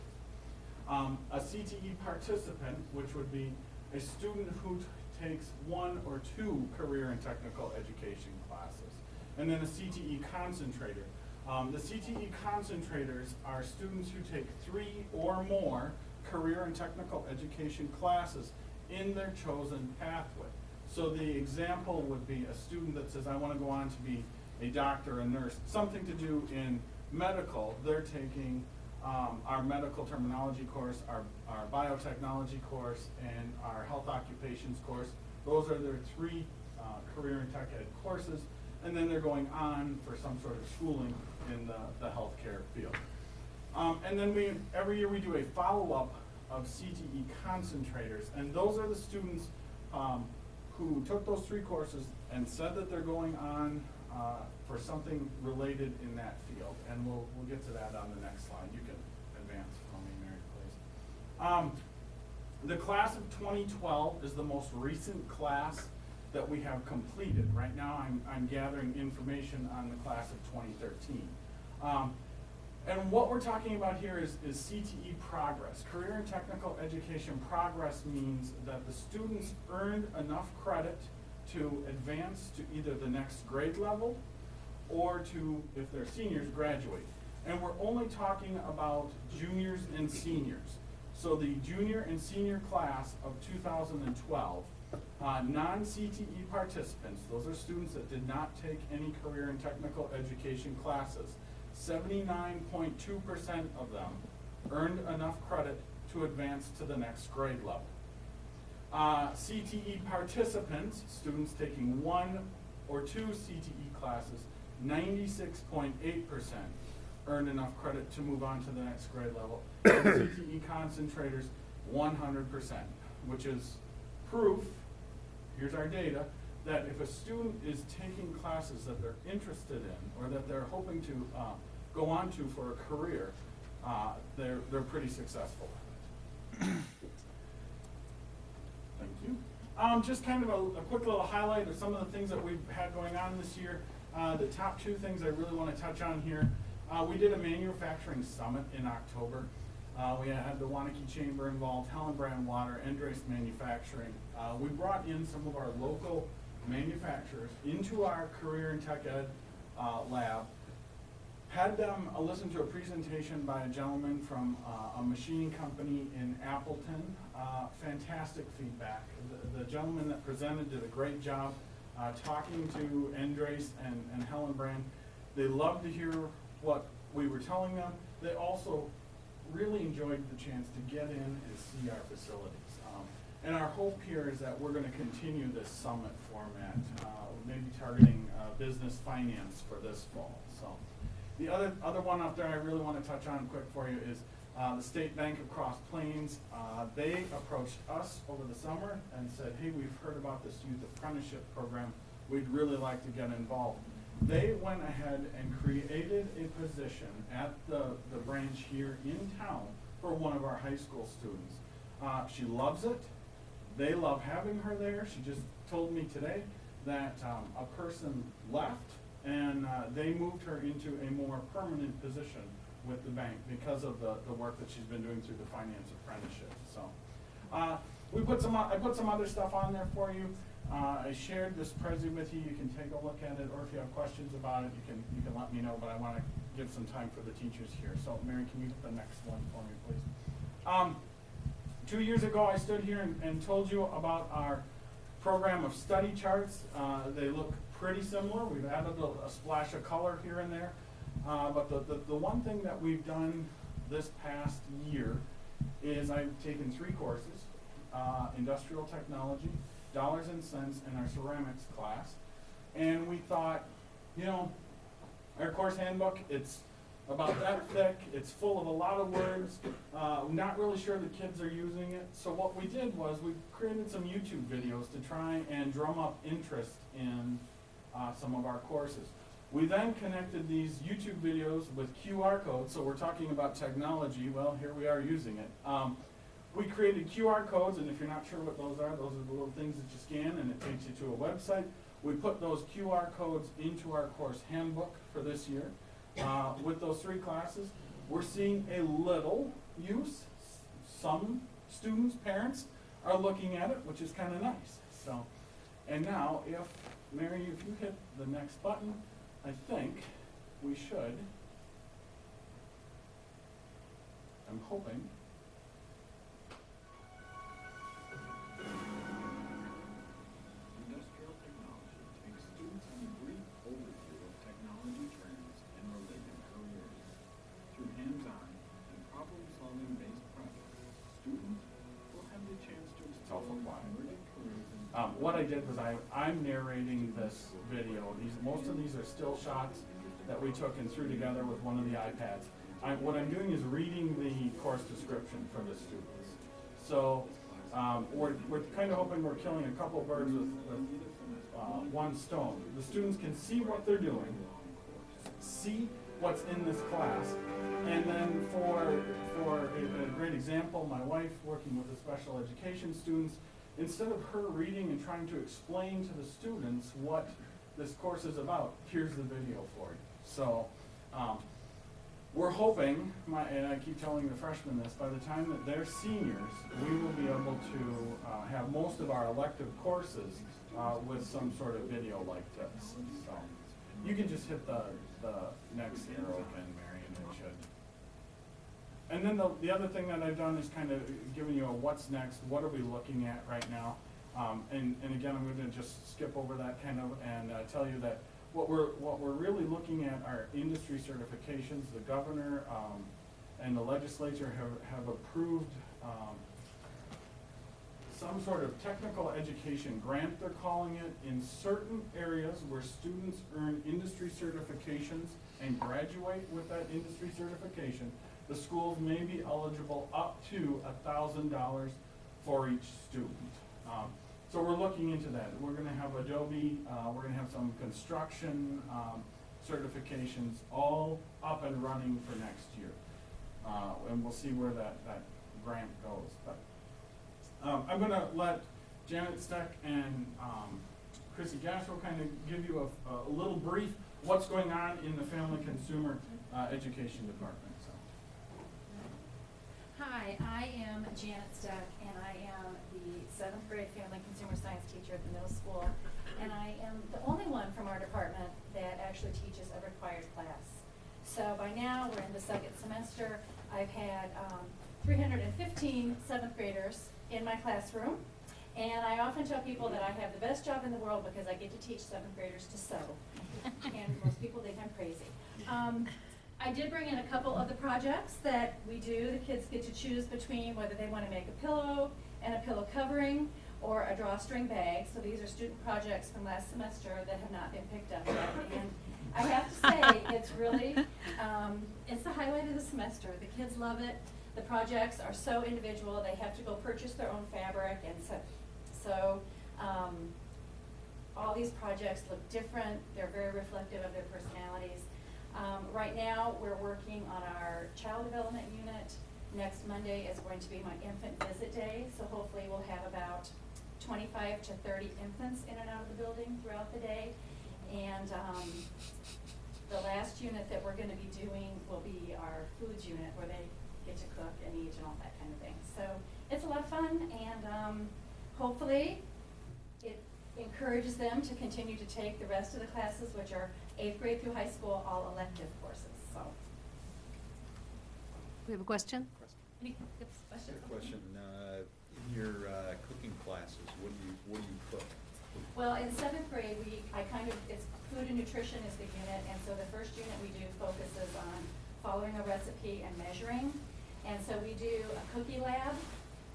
A CTE participant, which would be a student who takes one or two career and technical education classes. And then a CTE concentrator. The CTE concentrators are students who take 3 or more career and technical education classes in their chosen pathway. So the example would be a student that says, I want to go on to be a doctor, a nurse, something to do in medical. They're taking our medical terminology course, our biotechnology course, and our health occupations course. Those are their 3 career and tech ed courses, and then they're going on for some sort of schooling in the healthcare field. And then every year we do a follow-up of CTE concentrators, and those are the students who took those 3 courses and said that they're going on for something related in that field. And we'll get to that on the next slide. You can advance for me, Mary, please. The class of 2012 is the most recent class that we have completed. Right now I'm gathering information on the class of 2013. And what we're talking about here is CTE progress. Career and technical education progress means that the students earned enough credit to advance to either the next grade level or to, if they're seniors, graduate. And we're only talking about juniors and seniors. So the junior and senior class of 2012, non-CTE participants, those are students that did not take any career and technical education classes, 79.2% of them earned enough credit to advance to the next grade level. CTE participants, students taking 1 or 2 CTE classes, 96.8% earned enough credit to move on to the next grade level. And CTE concentrators, 100%, which is proof, here's our data, that if a student is taking classes that they're interested in or that they're hoping to go on to for a career, they're pretty successful at it. Thank you. Just kind of a quick little highlight of some of the things that we've had going on this year. The top 2 things I really want to touch on here. We did a manufacturing summit in October. We had the Waunakee Chamber involved, Helen Brand Water, Endrace Manufacturing. We brought in some of our local manufacturers into our career and tech ed lab, had them listen to a presentation by a gentleman from a machining company in Appleton. Fantastic feedback. The gentleman that presented did a great job talking to Endrace and Helen Brand. They loved to hear what we were telling them. They also really enjoyed the chance to get in and see our facilities. And our hope here is that we're going to continue this summit format, maybe targeting business finance for this fall. So the other one up there I really want to touch on quick for you is the State Bank of Cross Plains. They approached us over the summer and said, hey, we've heard about this youth apprenticeship program. We'd really like to get involved. They went ahead and created a position at the branch here in town for one of our high school students. She loves it. They love having her there. She just told me today that a person left and they moved her into a more permanent position with the bank because of the work that she's been doing through the finance apprenticeship. So I put some other stuff on there for you. I shared this Prezi with you. You can take a look at it, or if you have questions about it, you can let me know. But I want to give some time for the teachers here. So Mary, can you hit the next one for me, please? 2 years ago, I stood here and told you about our program of study charts. They look pretty similar. We've added a splash of color here and there. But the one thing that we've done this past year is I've taken 3 courses, industrial technology, dollars and cents, and our ceramics class. And we thought, you know, our course handbook, it's about that thick, it's full of a lot of words, not really sure the kids are using it. So what we did was we created some YouTube videos to try and drum up interest in some of our courses. We then connected these YouTube videos with QR codes, so we're talking about technology, well, here we are using it. We created QR codes, and if you're not sure what those are the little things that you scan and it takes you to a website. We put those QR codes into our course handbook for this year. With those 3 classes, we're seeing a little use. Some students, parents, are looking at it, which is kind of nice. So, and now, Mary, if you hit the next button, I think we should, I'm hoping, industrial technology takes students on a brief overview of technology trends and related careers. Through hands-on and problem-solving based projects, students will have the chance to explore emerging careers and what I did was I'm narrating this video. Most of these are still shots that we took and threw together with one of the iPads. What I'm doing is reading the course description for the students. So we're kind of hoping we're killing a couple birds with one stone. The students can see what they're doing, see what's in this class, and then for a great example, my wife working with the special education students, instead of her reading and trying to explain to the students what this course is about, here's the video for you. So we're hoping, and I keep telling the freshmen this, by the time that they're seniors, we will be able to have most of our elective courses with some sort of video like this. So you can just hit the next arrow again, Mary, and it should. And then the other thing that I've done is kind of giving you a what's next, what are we looking at right now. And again, I'm going to just skip over that kind of and tell you that what we're really looking at are industry certifications. The governor and the legislature have approved some sort of technical education grant, they're calling it, in certain areas where students earn industry certifications and graduate with that industry certification. The schools may be eligible up to $1,000 for each student. So we're looking into that. We're going to have Adobe, we're going to have some construction certifications all up and running for next year. And we'll see where that grant goes. But I'm going to let Janet Steck and Chrissy Gashel kind of give you a little brief what's going on in the Family Consumer Education Department. So. Hi, I am Janet Steck, and I am the 7th grade Family Consumer Science teacher at the middle school, and I am the only one from our department that actually teaches a required class. So by now, we're in the 2nd semester. I've had 315 7th graders in my classroom, and I often tell people that I have the best job in the world because I get to teach 7th graders to sew, and most people think I'm crazy. I did bring in a couple of the projects that we do. The kids get to choose between whether they want to make a pillow and a pillow covering or a drawstring bag. So these are student projects from last semester that have not been picked up yet. And I have to say, it's really, it's the highlight of the semester. The kids love it. The projects are so individual. They have to go purchase their own fabric. And so all these projects look different. They're very reflective of their personalities. Right now, we're working on our child development unit. Next Monday is going to be my infant visit day, so hopefully we'll have about 25 to 30 infants in and out of the building throughout the day. And the last unit that we're going to be doing will be our foods unit, where they get to cook and eat and all that kind of thing. So it's a lot of fun, and hopefully it encourages them to continue to take the rest of the classes, which are 8th grade through high school, all elective courses. So, We have a question? any questions? A question. In your cooking classes, what do you cook? Well, in 7th grade, it's food and nutrition is the unit, and so the first unit we do focuses on following a recipe and measuring. And so we do a cookie lab.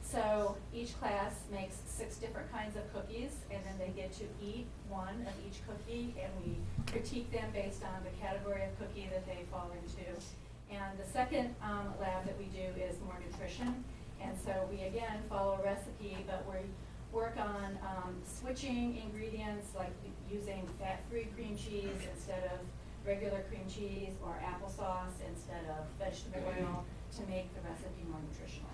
So each class makes 6 different kinds of cookies, and then they get to eat one of each cookie, and we critique them based on the category of cookie that they fall into. And the second lab that we do is more nutrition. And so we, again, follow a recipe, but we work on switching ingredients, like using fat-free cream cheese instead of regular cream cheese, or applesauce instead of vegetable oil, to make the recipe more nutritional.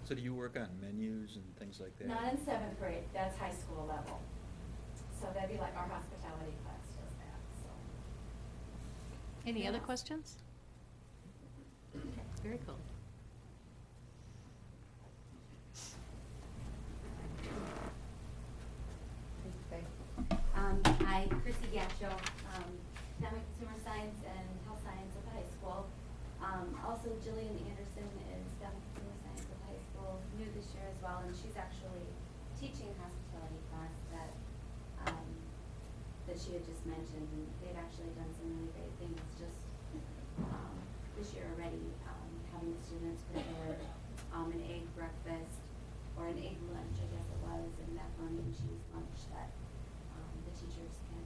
So do you work on menus and things like that? Not in 7th grade, that's high school level. So that'd be like our hospitality class does that, so. Any other Yeah. questions? Very cool. Hi, Chrissy Gasho, Family Consumer Science and Health Science at the high school. Also, Jillian Anderson is Family Consumer Science at the high school, new this year as well, and she's actually teaching a hospitality class that she had just mentioned, and they've actually done some really great things just this year already, having the students prepare an egg breakfast, or an egg lunch, I guess it was, and macaroni and cheese lunch that the teachers can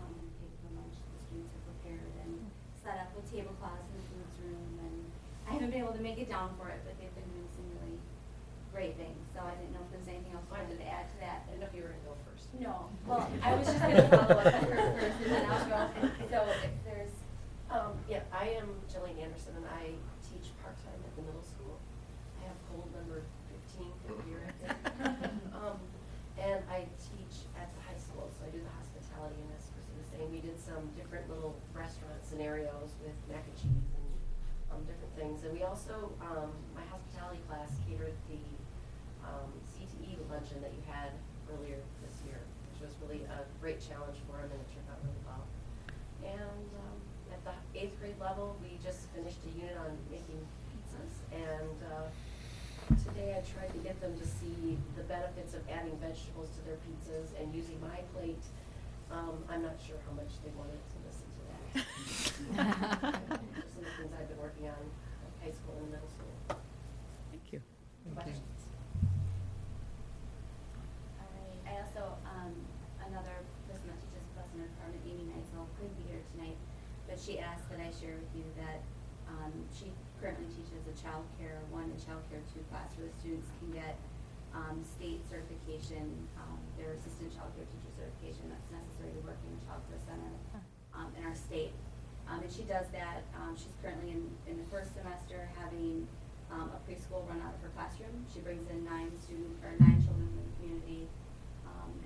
come and take for lunch. The students are prepared and set up with tablecloths in the foods room, and I haven't been able to make it down for it, but they've been doing some really great things. So I didn't know if there's anything else you wanted to add to that. I didn't know if you were gonna go first. No, well, I was just gonna follow up with her first, and then I'll go. So if there's, Yeah, I am Jillian Anderson, and I teach part-time at the middle school. I have cold number 15 for the year, I think. And I teach at the high school, so I do the hospitality, and as Chrissy was saying, we did some different little restaurant scenarios with mac and cheese and different things. And we also, my hospitality class catered the CTE luncheon that you had earlier this year, which was really a great challenge for them, and it turned out really well. And at the 8th grade level, we just finished a unit on making pizzas, and today I tried to get them to see the benefits of adding vegetables to their pizzas and using my plate. I'm not sure how much they wanted to listen to that. Some of the things I've been working on at high school and middle school. Thank you. Questions? all right, I also, another person that teaches with us in our department, Amy Neitzel, couldn't be here tonight, but she asked that I share with you that she currently teaches a Child Care 1 and Child Care 2 class where the students can get state certification, their assistant child care teacher certification that's necessary to work in a child care center in our state. And she does that. She's currently in the first semester having a preschool run out of her classroom. She brings in 9 children in the community,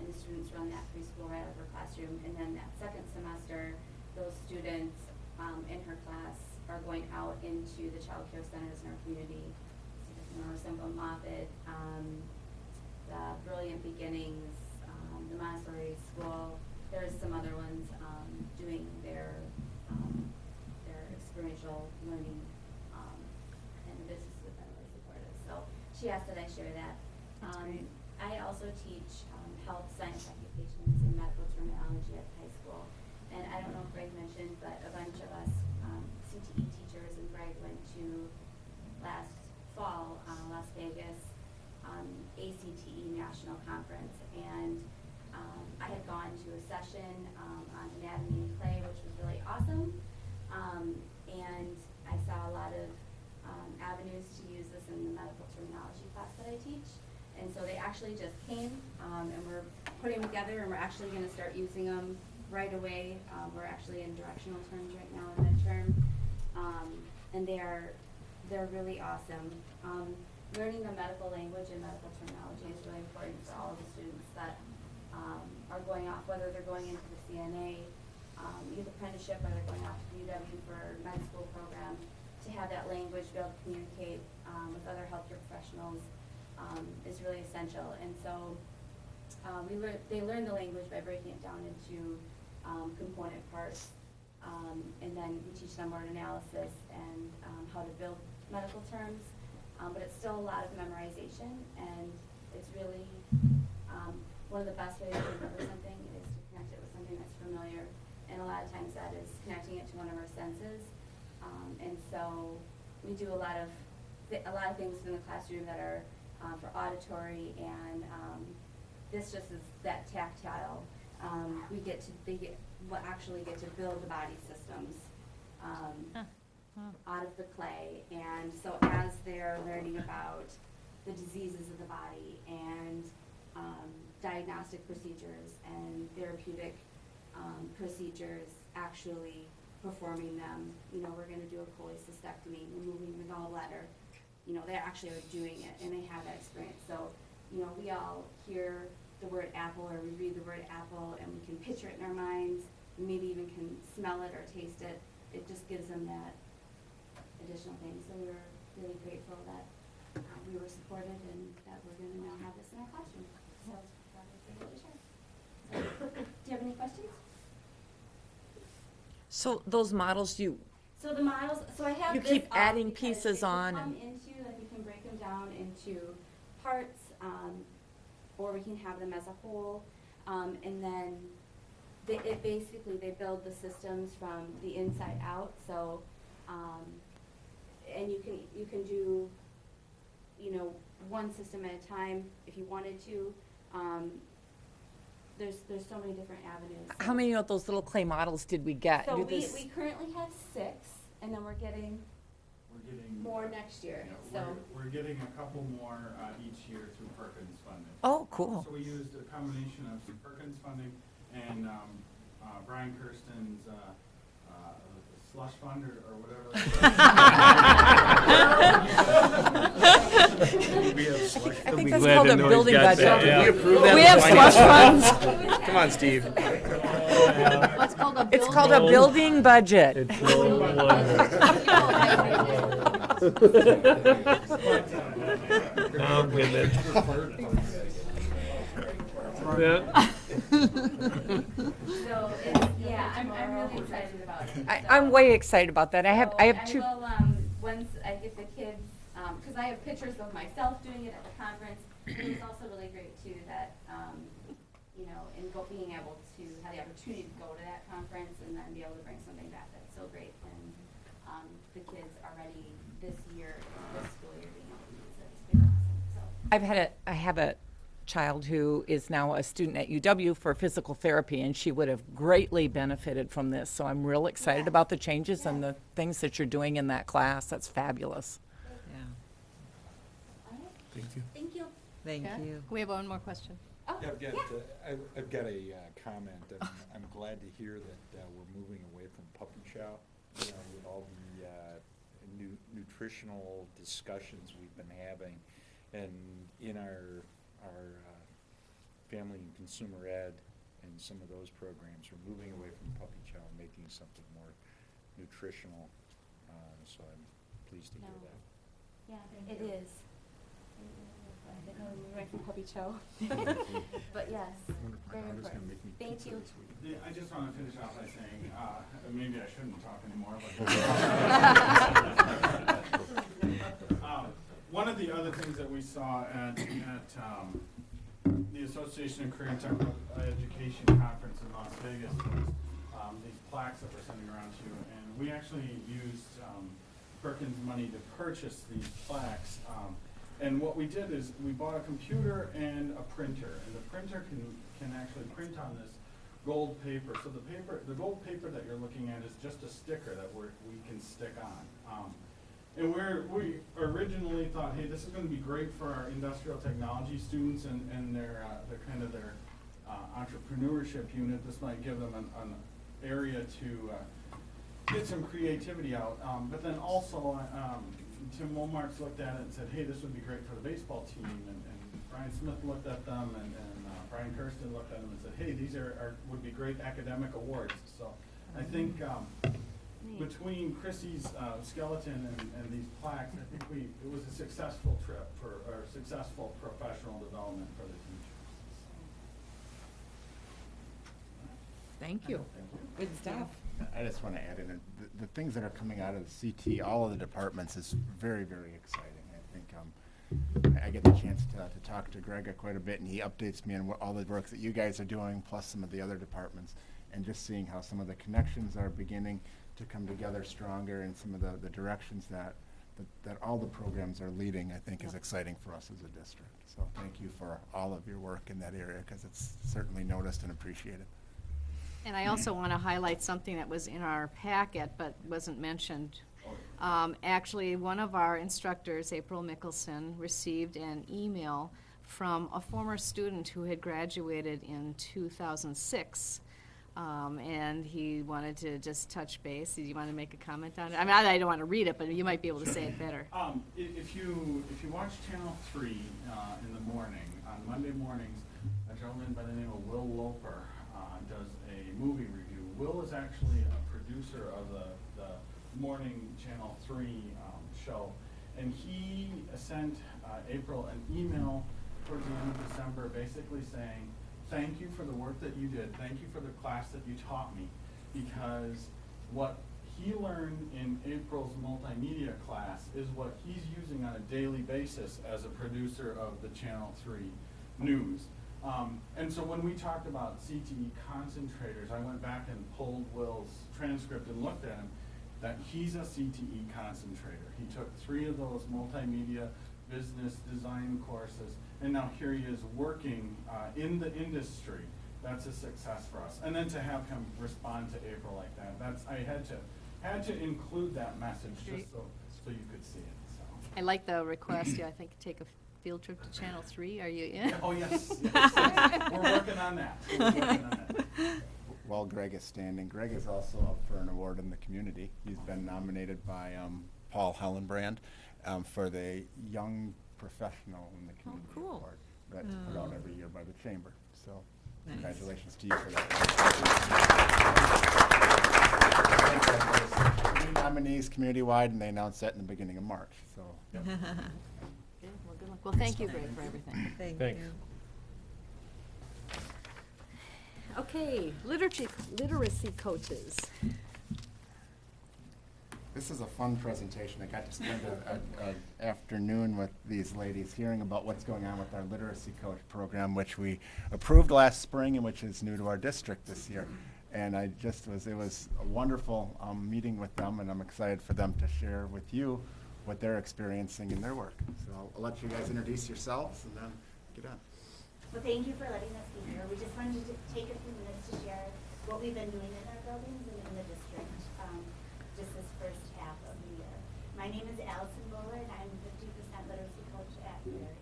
and the students run that preschool right out of her classroom. And then that second semester, those students in her class are going out into the child care centers in our community. Sembo Moffitt, the Brilliant Beginnings, the Montessori School. There's some other ones doing their experiential learning, and the businesses have been really supportive. So she asked that I share that. That's great. I also teach health science occupations and medical terminology at the high school. And I don't know if Greg mentioned, but a bunch of us CTE teachers and Greg went to last fall, Las Vegas, ACTE National Conference, and I had gone to a session on anatomy and play, which was really awesome, and I saw a lot of avenues to use this in the medical terminology class that I teach, and so they actually just came, and we're putting them together, and we're actually going to start using them right away. We're actually in directional terms right now in midterm, and they're really awesome. Learning the medical language and medical terminology is really important for all of the students that are going off, whether they're going into the CNA youth apprenticeship or they're going off to UW for a med school program, to have that language, be able to communicate with other healthcare professionals is really essential. And so they learn the language by breaking it down into component parts, and then we teach them word analysis and how to build medical terms. But it's still a lot of memorization, and it's really one of the best ways to remember something is to connect it with something that's familiar, and a lot of times that is connecting it to one of our senses. And so we do a lot of things in the classroom that are for auditory, and this just is that tactile. They actually get to build the body systems out of the clay, and so as they're learning about the diseases of the body and diagnostic procedures and therapeutic procedures, actually performing them. You know, we're going to do a cholecystectomy, removing the gallbladder. You know, they actually are doing it, and they have that experience. So, you know, we all hear the word apple, or we read the word apple, and we can picture it in our minds, and maybe even can smell it or taste it. It just gives them that additional thing. So we were really grateful that we were supported and that we're going to now have this in our classroom. So that was able to share. So, do you have any questions? So those models, So the models, so I have You this keep up adding because pieces they on come and- into, like, we can break them down into parts, or we can have them as a whole, and then they build the systems from the inside out. So, and you can do, you know, one system at a time if you wanted to. There's so many different avenues. how many of those little clay models did we get? So Do this- we currently have 6, and then we're getting more next year. Yeah, So we're getting a couple more each year through Perkins funding. Oh, cool. So we used a combination of some Perkins funding and Brian Kirsten's slush fund or whatever. We have slush. I think that's called a building budget. We approve that. We have slush funds. Come on, Steve. What's called a It's called a building budget. so I'm really excited about it. I'm way excited about that. I have two. I will, once I get the kids, because I have pictures of myself doing it at the conference. It was also really great too that, you know, being able to have the opportunity to go to that conference and then be able to bring something back that's so great. And the kids already this year, this school year, being able to use it. It's been awesome. So. I have a child who is now a student at UW for physical therapy, and she would have greatly benefited from this. So I'm real excited about the changes and the things that you're doing in that class. That's fabulous. Yeah. All right. Thank you. Thank you. Thank Okay. you. We have one more question. Oh, Yeah, I've got a comment. I'm glad to hear that we're moving away from puppy chow, you know, with all the nutritional discussions we've been having. And in our family and consumer ed and some of those programs, we're moving away from puppy chow and making something more nutritional. So I'm pleased to hear No. that. Yeah, it is. I didn't know we went from puppy chow. But yes, very important. Thank you. Yeah, I just want to finish off by saying, maybe I shouldn't talk anymore, but one of the other things that we saw at the Association of Career and Technical Education Conference in Las Vegas was these plaques that we're sending around to you, and we actually used Perkins money to purchase these plaques. And what we did is we bought a computer and a printer, and the printer can actually print on this gold paper. So the gold paper that you're looking at is just a sticker that we can stick on. And we originally thought, hey, this is going to be great for our industrial technology students and their entrepreneurship unit. This might give them an area to get some creativity out. But then also, Tim Womarks looked at it and said, hey, this would be great for the baseball team. And Brian Smith looked at them, and Brian Kirsten looked at them and said, hey, these would be great academic awards. So I think between Chrissy's skeleton and these plaques, I think it was a successful trip or successful professional development for the teachers. Thank you. Good stuff. I just want to add in, the things that are coming out of the CT, all of the departments, is very, very exciting. I think I get the chance to talk to Greg quite a bit, and he updates me on all the work that you guys are doing, plus some of the other departments, and just seeing how some of the connections are beginning to come together stronger, and some of the directions that that all the programs are leading, I think, is exciting for us as a district. So thank you for all of your work in that area, because it's certainly noticed and appreciated. And I also want to highlight something that was in our packet but wasn't mentioned. Actually, one of our instructors, April Mickelson, received an email from a former student who had graduated in 2006. And he wanted to just touch base. Do you want to make a comment on it? I mean, I don't want to read it, but you might be able to say it better. If you watch Channel 3 in the morning, on Monday mornings, a gentleman by the name of Will Loper does a movie review. Will is actually a producer of the morning Channel 3 show, and he sent April an email towards the end of December basically saying, thank you for the work that you did. Thank you for the class that you taught me, because what he learned in April's multimedia class is what he's using on a daily basis as a producer of the Channel 3 news. And so when we talked about CTE concentrators, I went back and pulled Will's transcript and looked at him, that he's a CTE concentrator. He took 3 of those multimedia business design courses, and now here he is working in the industry. That's a success for us. And then to have him respond to April like that, I had to include that message just so you could see it. So. I like the request. Yeah, I think take a field trip to Channel 3. Are you in? Oh, yes. We're working on that. While Greg is standing, Greg is also up for an award in the community. He's been nominated by Paul Hellenbrand for the Young Professional in the Community Award that's put out every year by the Chamber. So congratulations to you for that. Three nominees community-wide, and they announced that in the beginning of March. So. Yep. Okay, well, good luck. Well, thank you, Greg, for everything. Thanks. Okay, literacy coaches. This is a fun presentation. I got to spend an afternoon with these ladies hearing about what's going on with our literacy coach program, which we approved last spring and which is new to our district this year. And it was a wonderful meeting with them, and I'm excited for them to share with you what they're experiencing in their work. So I'll let you guys introduce yourselves and then get on. Well, thank you for letting us be here. We just wanted to take a few minutes to share what we've been doing in our buildings and in the district just this first half of the year. My name is Allison Bowler, and I'm 50% literacy coach at Prairie.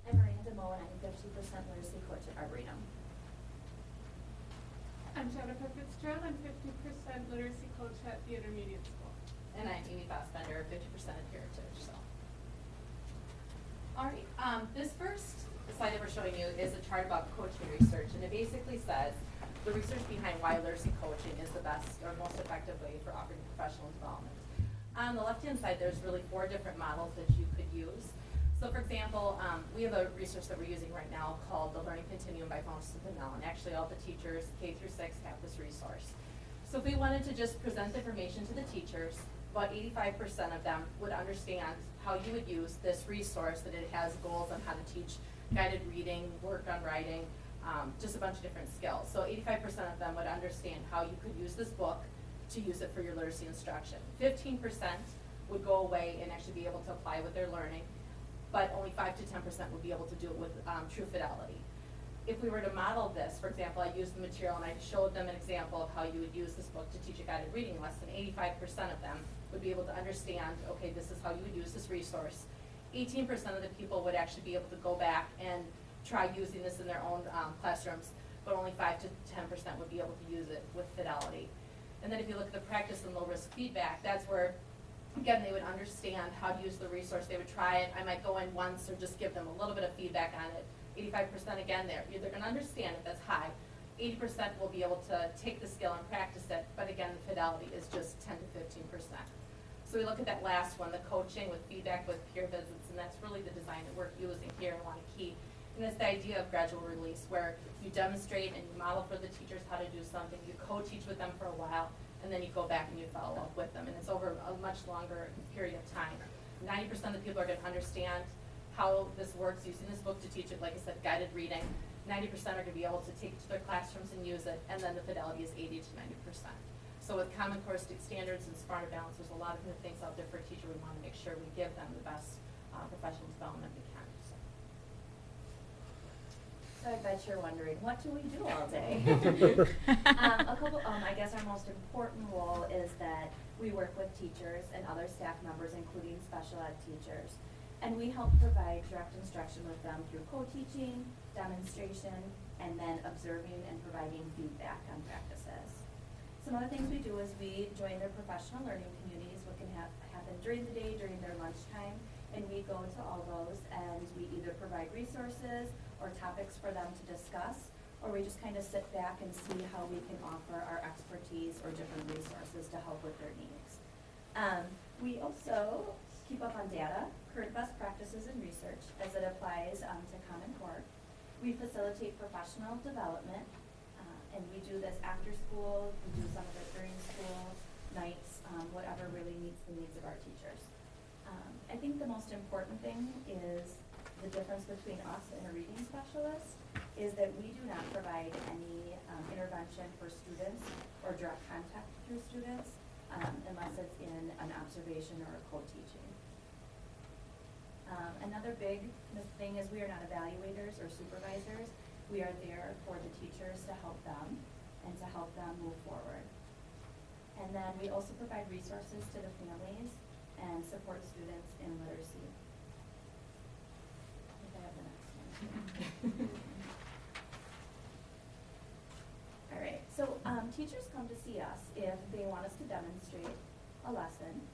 I'm Miranda Moe, and I'm 50% literacy coach at Arboretum. I'm Jennifer Fitzgerald. I'm 50% literacy coach at the intermediate school. And I'm Amy Fassbender, 50% at Heritage. So. All right, this first slide that we're showing you is a chart about coaching research, and it basically says the research behind why literacy coaching is the best or most effective way for offering professional development. On the left-hand side, there's really 4 different models that you could use. So for example, we have a research that we're using right now called the Learning Continuum by Faustus Pinnell, and actually all the teachers, K through 6, have this resource. So if we wanted to just present information to the teachers, about 85% of them would understand how you would use this resource, that it has goals on how to teach guided reading, work on writing, just a bunch of different skills. So 85% of them would understand how you could use this book to use it for your literacy instruction. 15% would go away and actually be able to apply what they're learning, but only 5 to 10% would be able to do it with true fidelity. If we were to model this, for example, I used the material and I showed them an example of how you would use this book to teach a guided reading lesson. 85% of them would be able to understand, okay, this is how you would use this resource. 18% of the people would actually be able to go back and try using this in their own classrooms, but only 5 to 10% would be able to use it with fidelity. And then if you look at the practice and low risk feedback, that's where, again, they would understand how to use the resource. They would try it. I might go in once or just give them a little bit of feedback on it. 85% again, they're going to understand it, that's high. 80% will be able to take the skill and practice it, but again, the fidelity is just 10 to 15%. So we look at that last one, the coaching with feedback with peer visits, and that's really the design that we're using here in Waunakee. And it's the idea of gradual release, where you demonstrate and you model for the teachers how to do something, you co-teach with them for a while, and then you go back and you follow up with them. And it's over a much longer period of time. 90% of the people are going to understand how this works using this book to teach it, like I said, guided reading. 90% are going to be able to take it to their classrooms and use it, and then the fidelity is 80 to 90%. So with Common Core standards and Smarter Balance, there's a lot of new things out there for a teacher. We want to make sure we give them the best professional development we can. So I bet you're wondering, what do we do all day? I guess our most important role is that we work with teachers and other staff members, including special ed teachers. And we help provide direct instruction with them through co-teaching, demonstration, and then observing and providing feedback on practices. Some other things we do is we join their professional learning communities, what can happen during the day, during their lunchtime, and we go to all those and we either provide resources or topics for them to discuss, or we just kind of sit back and see how we can offer our expertise or different resources to help with their needs. We also keep up on data, current best practices and research as it applies to Common Core. We facilitate professional development, and we do this after school, we do some of it during school, nights, whatever really meets the needs of our teachers. I think the most important thing is the difference between us and a reading specialist is that we do not provide any intervention for students or direct contact through students unless it's in an observation or a co-teaching. Another big thing is we are not evaluators or supervisors. We are there for the teachers to help them and to help them move forward. And then we also provide resources to the families and support students in literacy. I think I have the next one. All right, so teachers come to see us if they want us to demonstrate a lesson,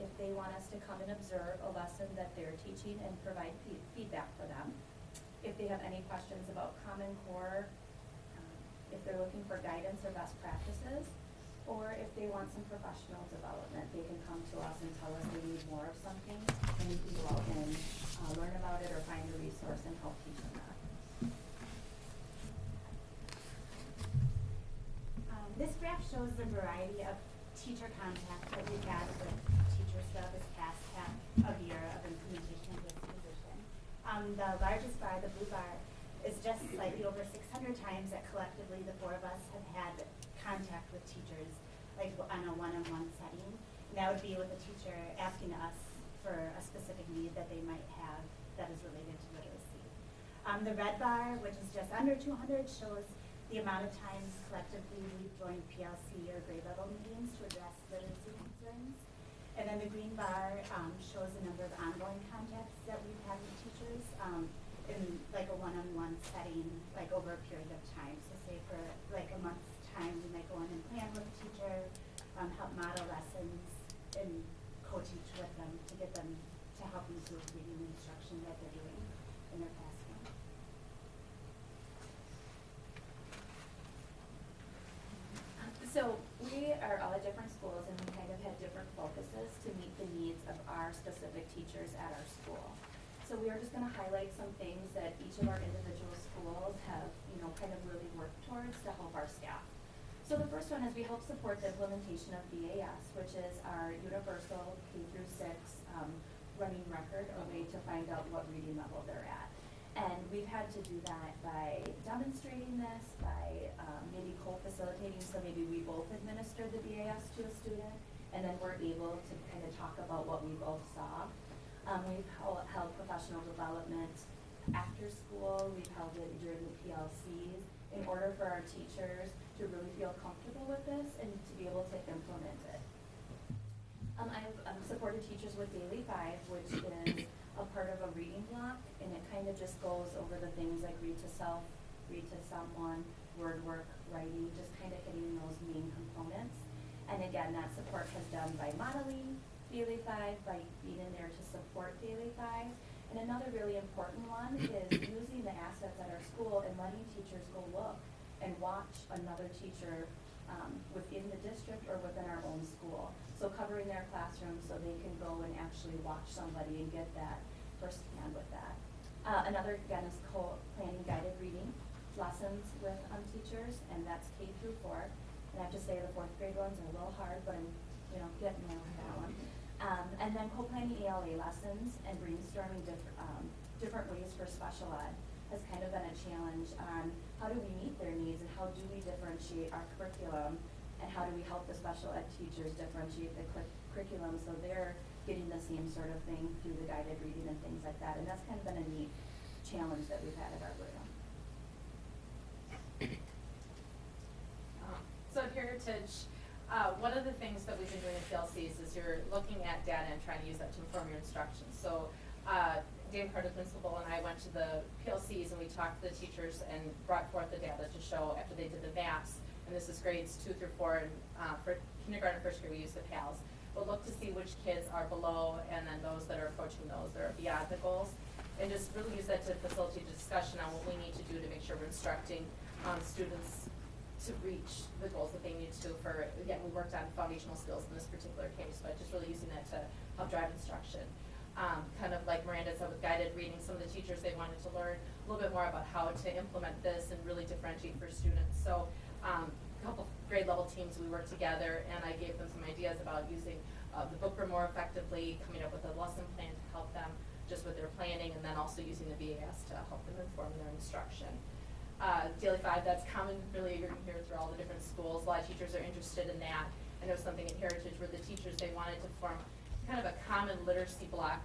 if they want us to come and observe a lesson that they're teaching and provide feedback for them, if they have any questions about Common Core, if they're looking for guidance or best practices, or if they want some professional development, they can come to us and tell us they need more of something, and we can go out and learn about it or find a resource and help teach them that. This graph shows the variety of teacher contact that we've had with teachers throughout this past half of year of implementation of this position. The largest bar, the blue bar, is just slightly over 600 times that collectively the four of us have had contact with teachers, like on a one-on-one setting. And that would be with a teacher asking us for a specific need that they might have that is related to literacy. The red bar, which is just under 200, shows the amount of times collectively we've joined PLC or grade level meetings to address literacy concerns. And then the green bar shows the number of ongoing contacts that we've had with teachers in like a one-on-one setting, like over a period of time. So say for like a month's time, we might go in and plan with a teacher, help model lessons, and co-teach with them to get them to help improve reading instruction that they're doing in their classroom. So we are all at different schools and we kind of have different focuses to meet the needs of our specific teachers at our school. So we are just going to highlight some things that each of our individual schools have, kind of really worked towards to help our staff. So the first one is we help support the implementation of BAS, which is our universal K-6 running record, a way to find out what reading level they're at. And we've had to do that by demonstrating this, by maybe co-facilitating, so maybe we both administer the BAS to a student, and then we're able to kind of talk about what we both saw. We've held professional development after school, we've held it during the PLCs, in order for our teachers to really feel comfortable with this and to be able to implement it. I've supported teachers with Daily 5, which is a part of a reading block, and it kind of just goes over the things like read to self, read to someone, word work, writing, just kind of hitting those main components. And again, that support has done by modeling Daily 5, by being in there to support Daily 5. And another really important one is using the assets at our school and letting teachers go look and watch another teacher within the district or within our own school. So covering their classroom so they can go and actually watch somebody and get that firsthand with that. Another, again, is planning guided reading lessons with teachers, and that's K through 4. And I have to say the 4th grade ones are a little hard, but I'm getting there with that one. And then co-planning ELA lessons and brainstorming different ways for special ed has kind of been a challenge on how do we meet their needs and how do we differentiate our curriculum and how do we help the special ed teachers differentiate the curriculum so they're getting the same sort of thing through the guided reading and things like that. And that's kind of been a neat challenge that we've had at our program. So at Heritage, one of the things that we've been doing in PLCs is you're looking at data and trying to use that to inform your instruction. So Dan Carter, principal, and I went to the PLCs and we talked to the teachers and brought forth the data to show after they did the maps, and this is grades 2 through 4, and for kindergarten and first grade we use the PALs. We'll look to see which kids are below and then those that are approaching those that are beyond the goals, and just really use that to facilitate a discussion on what we need to do to make sure we're instructing students to reach the goals that they need to for, again, we worked on foundational skills in this particular case, but just really using that to help drive instruction. Kind of like Miranda said with guided reading, some of the teachers, they wanted to learn a little bit more about how to implement this and really differentiate for students. So a couple grade level teams, we worked together and I gave them some ideas about using the book more effectively, coming up with a lesson plan to help them just with their planning, and then also using the BAS to help them inform their instruction. Daily 5, that's common, really you're going to hear through all the different schools. A lot of teachers are interested in that. I know something at Heritage where the teachers, they wanted to form kind of a common literacy block,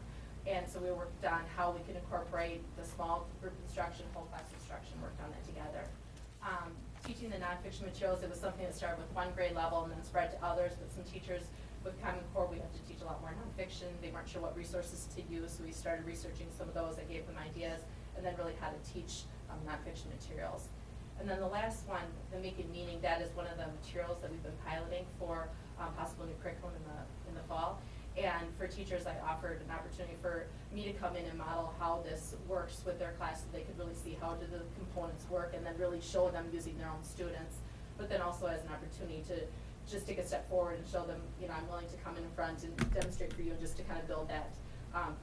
and so we worked on how we can incorporate the small group instruction, whole class instruction, worked on that together. Teaching the nonfiction materials, it was something that started with one grade level and then spread to others, but some teachers with Common Core, we have to teach a lot more nonfiction. They weren't sure what resources to use, so we started researching some of those. I gave them ideas, and then really how to teach nonfiction materials. And then the last one, the Making Meaning, that is one of the materials that we've been piloting for possible new curriculum in the fall. And for teachers, I offered an opportunity for me to come in and model how this works with their class so they could really see how do the components work and then really show them using their own students. But then also as an opportunity to just take a step forward and show them, you know, I'm willing to come in front and demonstrate for you and just to kind of build that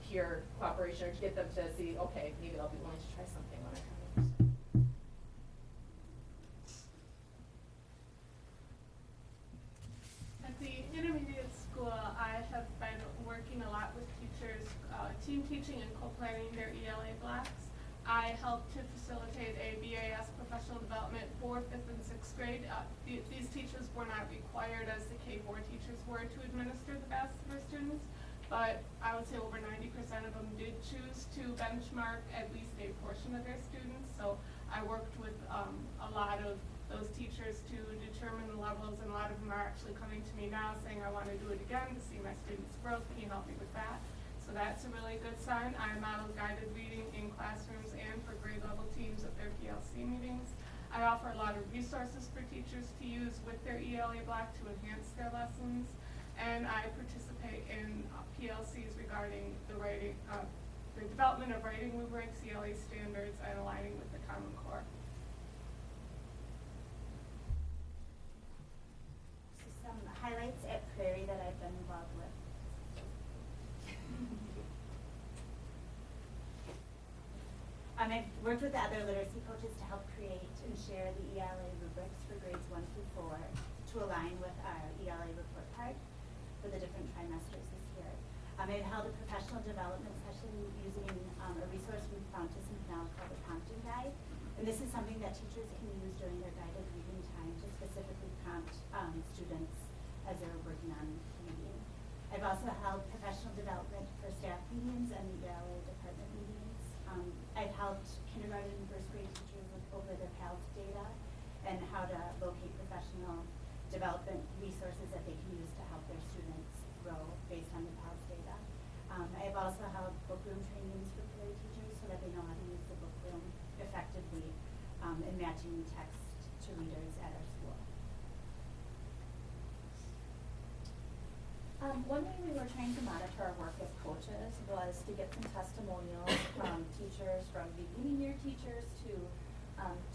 peer cooperation or to get them to see, okay, maybe I'll be willing to try something when I come in. At the intermediate school, I have been working a lot with teachers, team teaching and co-planning their ELA blocks. I help to facilitate a BAS professional development for 5th and 6th grade. These teachers were not required as the K-4 teachers were to administer the BAS to their students, but I would say over 90% of them did choose to benchmark at least a portion of their students. So I worked with a lot of those teachers to determine the levels, and a lot of them are actually coming to me now saying, I want to do it again to see my students' growth. Can you help me with that? So that's a really good sign. I model guided reading in classrooms and for grade level teams at their PLC meetings. I offer a lot of resources for teachers to use with their ELA block to enhance their lessons. And I participate in PLCs regarding the writing, the development of writing rubrics, ELA standards, and aligning with the Common Core. So some highlights at Prairie that I've been involved with. I've worked with the other literacy coaches to help create and share the ELA rubrics for grades 1 through 4 to align with our ELA report card for the different trimesters this year. I've held a professional development session using a resource we found to some now called the Prompting Guide. And this is something that teachers can use during their guided reading time to specifically prompt students as they're working on reading. I've also held professional development for staff meetings and the ELA department meetings. I've helped kindergarten and first grade teachers look over their PALS data and how to locate professional development resources that they can use to help their students grow based on the PALS data. I've also held book room trainings for Prairie teachers so that they know how to use the book room effectively in matching text to readers at our school. One way we were trying to monitor our work as coaches was to get some testimonials from teachers, from beginning year teachers to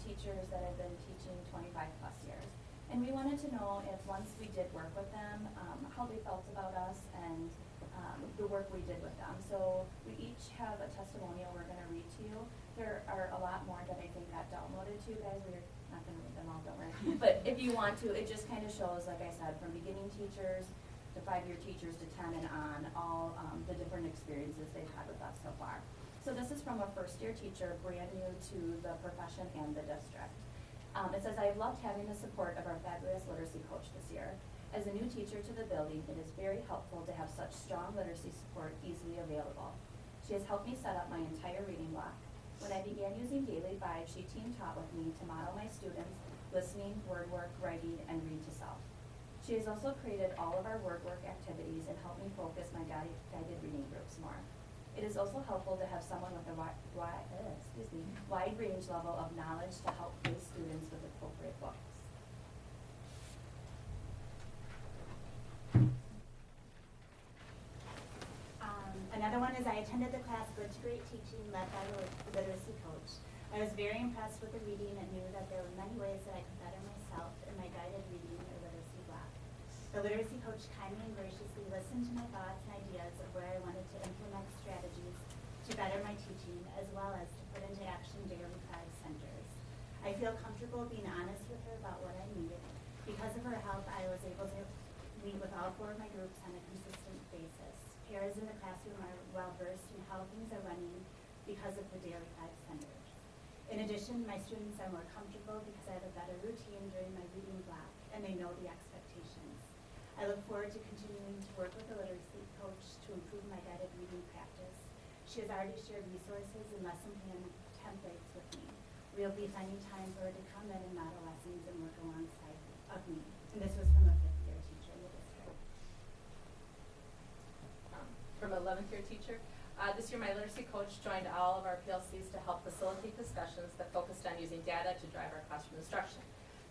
teachers that have been teaching 25 plus years. And we wanted to know if once we did work with them, how they felt about us and the work we did with them. So we each have a testimonial we're going to read to you. There are a lot more that I think got downloaded to you guys. We're not going to read them all, don't worry. But if you want to, it just kind of shows, like I said, from beginning teachers to 5-year teachers to 10 and on, all the different experiences they've had with us so far. So this is from a first-year teacher, brand new to the profession and the district. It says, I have loved having the support of our fabulous literacy coach this year. As a new teacher to the building, it is very helpful to have such strong literacy support easily available. She has helped me set up my entire reading block. When I began using Daily 5, she team taught with me to model my students listening, word work, writing, and read to self. She has also created all of our word work activities and helped me focus my guided reading groups more. It is also helpful to have someone with a wide range level of knowledge to help place students with appropriate books. Another one is I attended the class Good to Great Teaching led by the literacy coach. I was very impressed with the reading and knew that there were many ways that I could better myself in my guided reading or literacy block. The literacy coach kindly and graciously listened to my thoughts and ideas of where I wanted to implement strategies to better my teaching, as well as to put into action Daily 5 centers. I feel comfortable being honest with her about what I needed. Because of her help, I was able to meet with all 4 of my groups on a consistent basis. Paras in the classroom are well versed in how things are running because of the Daily 5 centers. In addition, my students are more comfortable because I have a better routine during my reading block, and they know the expectations. I look forward to continuing to work with the literacy coach to improve my guided reading practice. She has already shared resources and lesson plan templates with me. We'll be finding time for her to come in and model lessons and work alongside of me. And this was from a 5th-year teacher in the district. From an 11th-year teacher. This year, my literacy coach joined all of our PLCs to help facilitate discussions that focused on using data to drive our classroom instruction.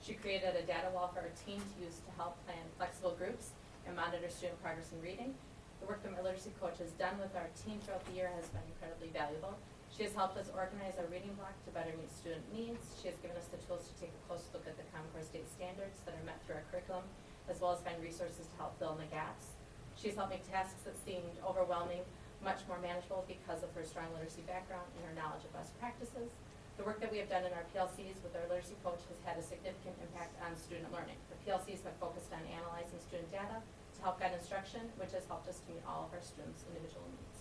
She created a data wall for our team to use to help plan flexible groups and monitor student progress in reading. The work that my literacy coach has done with our team throughout the year has been incredibly valuable. She has helped us organize our reading block to better meet student needs. She has given us the tools to take a close look at the Common Core state standards that are met through our curriculum, as well as find resources to help fill in the gaps. She's helped make tasks that seemed overwhelming much more manageable because of her strong literacy background and her knowledge of best practices. The work that we have done in our PLCs with our literacy coach has had a significant impact on student learning. The PLCs have focused on analyzing student data to help guide instruction, which has helped us to meet all of our students' individual needs.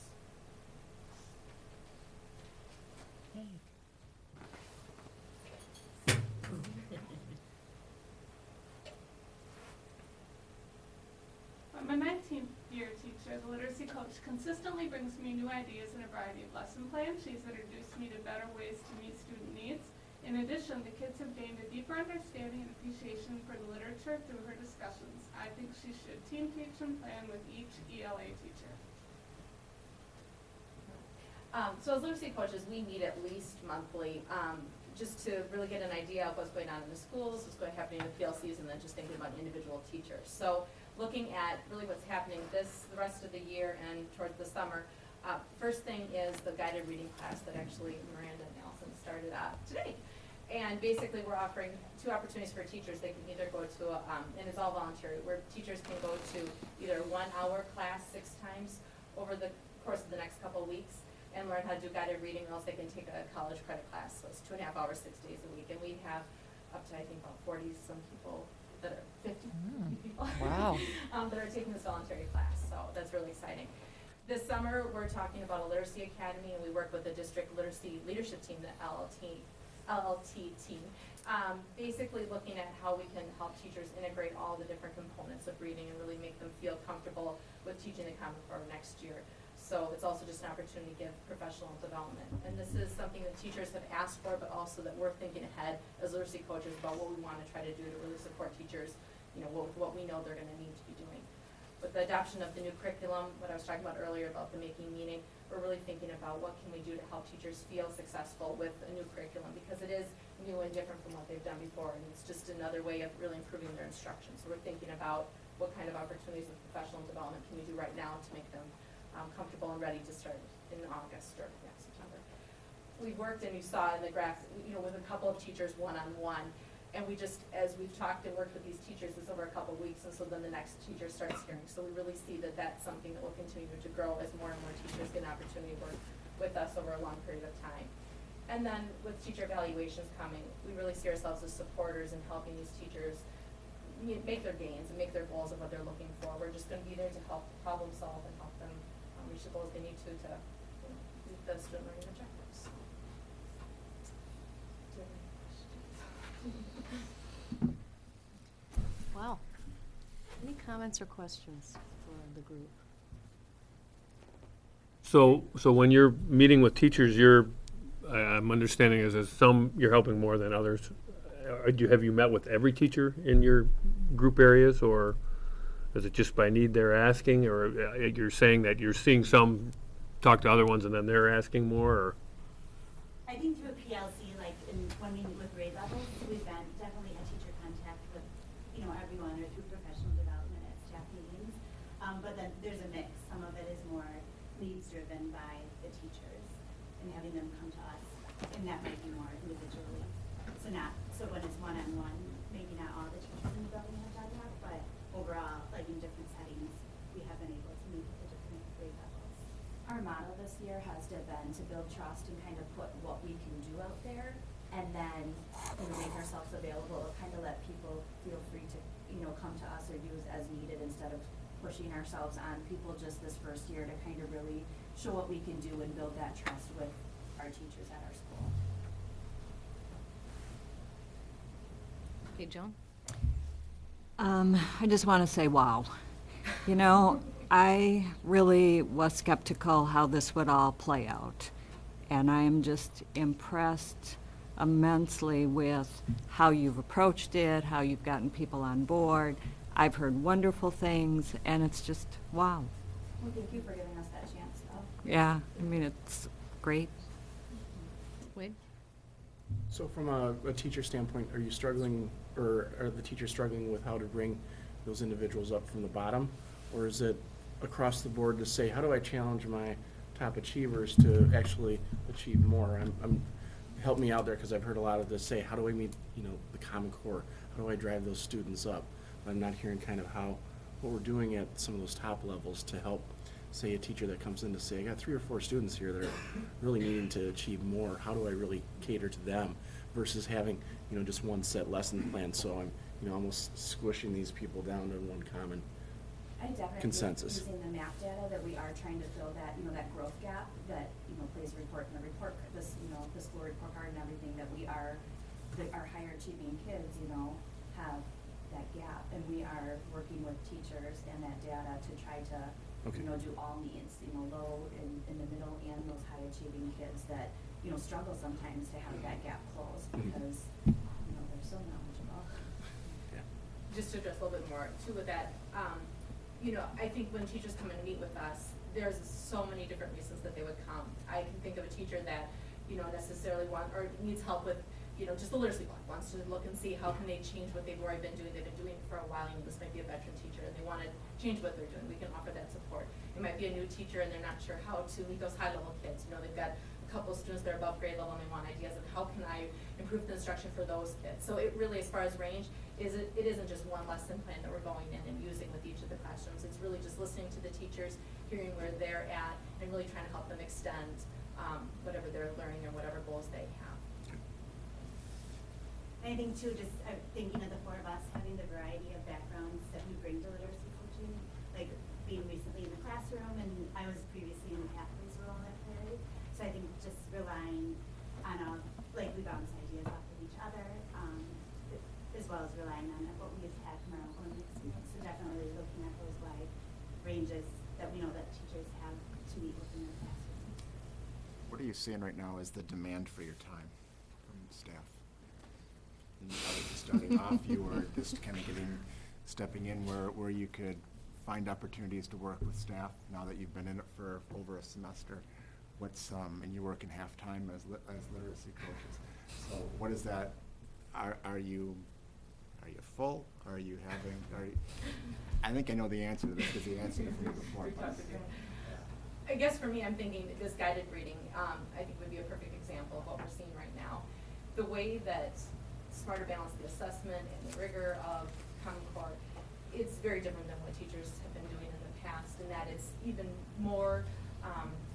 I'm a 19th-year teacher. The literacy coach consistently brings me new ideas and a variety of lesson plans. She's introduced me to better ways to meet student needs. In addition, the kids have gained a deeper understanding and appreciation for the literature through her discussions. I think she should team teach and plan with each ELA teacher. So as literacy coaches, we meet at least monthly just to really get an idea of what's going on in the schools, what's going to happen in the PLCs, and then just thinking about individual teachers. So looking at really what's happening the rest of the year and towards the summer, first thing is the guided reading class that actually Miranda and Allison started today. And basically we're offering 2 opportunities for teachers. They can either go to, and it's all voluntary, where teachers can go to either 1-hour class 6 times over the course of the next couple of weeks and learn how to do guided reading, or else they can take a college credit class. So it's 2.5 hours, 6 days a week. And we have up to, I think, about 40-some people that are 50 people Wow. that are taking this voluntary class. So that's really exciting. This summer, we're talking about a literacy academy, and we work with the district literacy leadership team, the LLT team, basically looking at how we can help teachers integrate all the different components of reading and really make them feel comfortable with teaching the Common Core next year. So it's also just an opportunity to give professional development. And this is something that teachers have asked for, but also that we're thinking ahead as literacy coaches about what we want to try to do to really support teachers, what we know they're going to need to be doing. With the adoption of the new curriculum, what I was talking about earlier about the making meaning, we're really thinking about what can we do to help teachers feel successful with a new curriculum, because it is new and different from what they've done before, and it's just another way of really improving their instruction. So we're thinking about what kind of opportunities with professional development can we do right now to make them comfortable and ready to start in August or September. We've worked, and you saw in the graph, with a couple of teachers one-on-one, and we just, as we've talked and worked with these teachers, it's over a couple of weeks, and so then the next teacher starts hearing. So we really see that that's something that will continue to grow as more and more teachers get an opportunity to work with us over a long period of time. And then with teacher evaluations coming, we really see ourselves as supporters in helping these teachers make their gains and make their goals of what they're looking for. We're just going to be there to help problem solve and help them reach the goals they need to meet the student learning objectives. Do you have any questions? comments or questions for the group? So when you're meeting with teachers, I'm understanding is that some you're helping more than others. Have you met with every teacher in your group areas, or is it just by need they're asking, or you're saying that you're seeing some talk to other ones and then they're asking more, or? I think through a PLC, like when we meet with grade levels, we've definitely had teacher contact with, everyone, or through professional development at staff meetings. But then there's a mix. Some of it is more needs driven by the teachers and having them come to us, and that might be more individually. So when it's one-on-one, maybe not all the teachers in the building have done that, but overall, like in different settings, we have been able to meet with the different grade levels. Our motto this year has been to build trust and kind of put what we can do out there, and then make ourselves available, kind of let people feel free to, come to us or use as needed instead of pushing ourselves on people just this first year, to kind of really show what we can do and build that trust with our teachers at our school. Okay, Joan? I just want to say, wow. I really was skeptical how this would all play out. And I am just impressed immensely with how you've approached it, how you've gotten people on board. I've heard wonderful things, and it's just, wow. Well, thank you for giving us that chance, though. Yeah, it's great. Wade? So from a teacher standpoint, are you struggling, or are the teachers struggling with how to bring those individuals up from the bottom? Or is it across the board to say, how do I challenge my top achievers to actually achieve more? Help me out there, because I've heard a lot of this say, how do I meet, the Common Core? How do I drive those students up? I'm not hearing kind of what we're doing at some of those top levels to help, say, a teacher that comes in to say, I got 3 or 4 students here that are really needing to achieve more. How do I really cater to them versus having, just one set lesson plan? So I'm, almost squishing these people down to one common I definitely consensus. Using the map data that we are trying to fill that, that growth gap that, plays a report in the report, the school report card and everything, that our higher achieving kids, have that gap. And we are working with teachers and that data to try to, do all needs, low, in the middle, and those high achieving kids that, struggle sometimes to have that gap closed because, they're so knowledgeable. Yeah. Just to address a little bit more too with that, I think when teachers come and meet with us, there's so many different reasons that they would come. I can think of a teacher that, necessarily needs help with, just the literacy block, wants to look and see how can they change what they've already been doing. They've been doing it for a while, this might be a veteran teacher, and they want to change what they're doing. We can offer that support. It might be a new teacher, and they're not sure how to meet those high-level kids. They've got a couple students that are above grade level, and they want ideas of how can I improve the instruction for those kids. So it really, as far as range, it isn't just one lesson plan that we're going in and using with each of the classrooms. It's really just listening to the teachers, hearing where they're at, and really trying to help them extend whatever they're learning or whatever goals they have. And I think too, just thinking of the 4 of us having the variety of backgrounds that we bring to literacy coaching, like being recently in the classroom, and I was previously in the pathways role at Prairie. So I think just relying on we bounce ideas off of each other, as well as relying on what we've had from our own experience. So definitely looking at those wide ranges that we know that teachers have to meet within their classroom. What are you seeing right now as the demand for your time from staff? Starting off, you were just kind of stepping in where you could find opportunities to work with staff. Now that you've been in it for over a semester, and you work in half-time as literacy coaches. So what is that? Are you full? I think I know the answer to this because you answered it for me before. I guess for me, I'm thinking that this guided reading, I think would be a perfect example of what we're seeing right now. The way that Smarter balance the assessment and the rigor of Common Core, it's very different than what teachers have been doing in the past, in that it's even more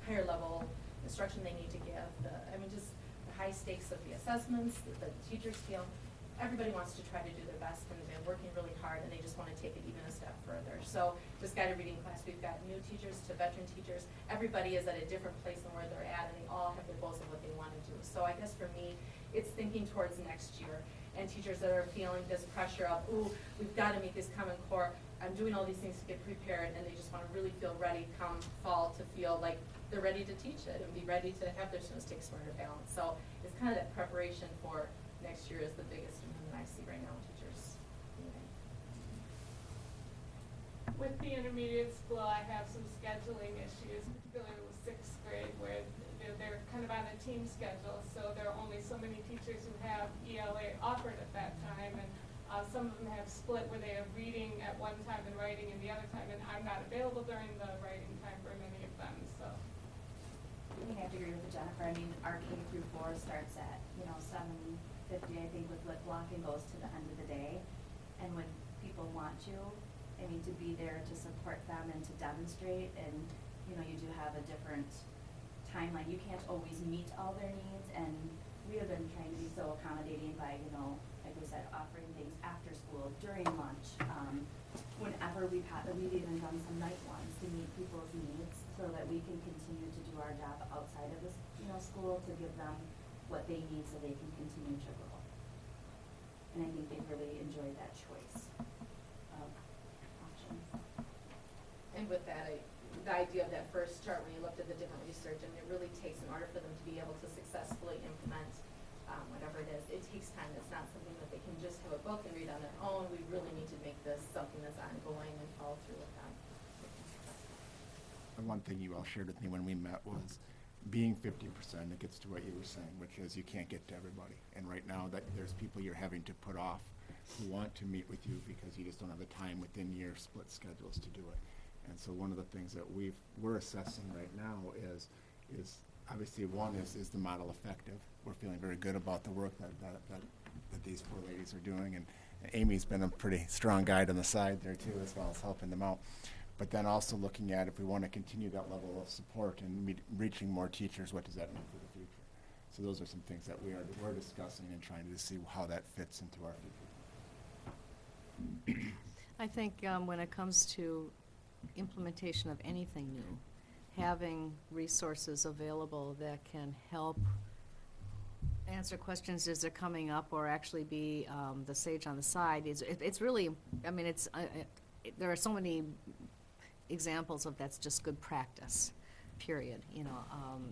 higher level instruction they need to give. Just the high stakes of the assessments, the teachers feel. Everybody wants to try to do their best, and they're working really hard, and they just want to take it even a step further. So this guided reading class, we've got new teachers to veteran teachers. Everybody is at a different place than where they're at, and they all have their goals of what they want to do. So I guess for me, It's thinking towards next year. And teachers that are feeling this pressure of, ooh, we've got to meet this Common Core. I'm doing all these things to get prepared, and they just want to really feel ready come fall to feel like they're ready to teach it and be ready to have their students take Smarter Balance. So it's kind of that preparation for next year is the biggest one that I see right now in teachers. With the intermediate school, I have some scheduling issues, particularly with 6th grade, where they're kind of on a team schedule, so there are only so many teachers who have ELA offered at that time, and some of them have split where they have reading at one time and writing in the other time, and I'm not available during the writing time for many of them, so. I have to agree with Jennifer. I mean, our K through 4 starts at, 7:50, I think, with lip block and goes to the end of the day. And when people want you, I mean, to be there to support them and to demonstrate, and, you do have a different timeline. You can't always meet all their needs, and we have been trying to be so accommodating by, like we said, offering things after school, during lunch, whenever we've even done some night ones to meet people's needs so that we can continue to do our job outside of the, school to give them what they need so they can continue to grow. And I think they've really enjoyed that choice of options. And with that, the idea of that first chart when you looked at the different research, and it really takes, in order for them to be able to successfully implement whatever it is, it takes time. It's not something that they can just have a book and read on their own. We really need to make this something that's ongoing and follow through with them. The one thing you all shared with me when we met was being 50%, it gets to what you were saying, which is you can't get to everybody. And right now that there's people you're having to put off who want to meet with you because you just don't have the time within your split schedules to do it. And so one of the things that we're assessing right now is obviously one is the model effective. We're feeling very good about the work that these 4 ladies are doing, and Amy's been a pretty strong guide on the side there too, as well as helping them out. But then also looking at if we want to continue that level of support and reaching more teachers, what does that mean for the future? So those are some things that we're discussing and trying to see how that fits into our future. I think when it comes to implementation of anything new, having resources available that can help answer questions as they're coming up or actually be the sage on the side, it's really, I mean, there are so many examples of that's just good practice, period,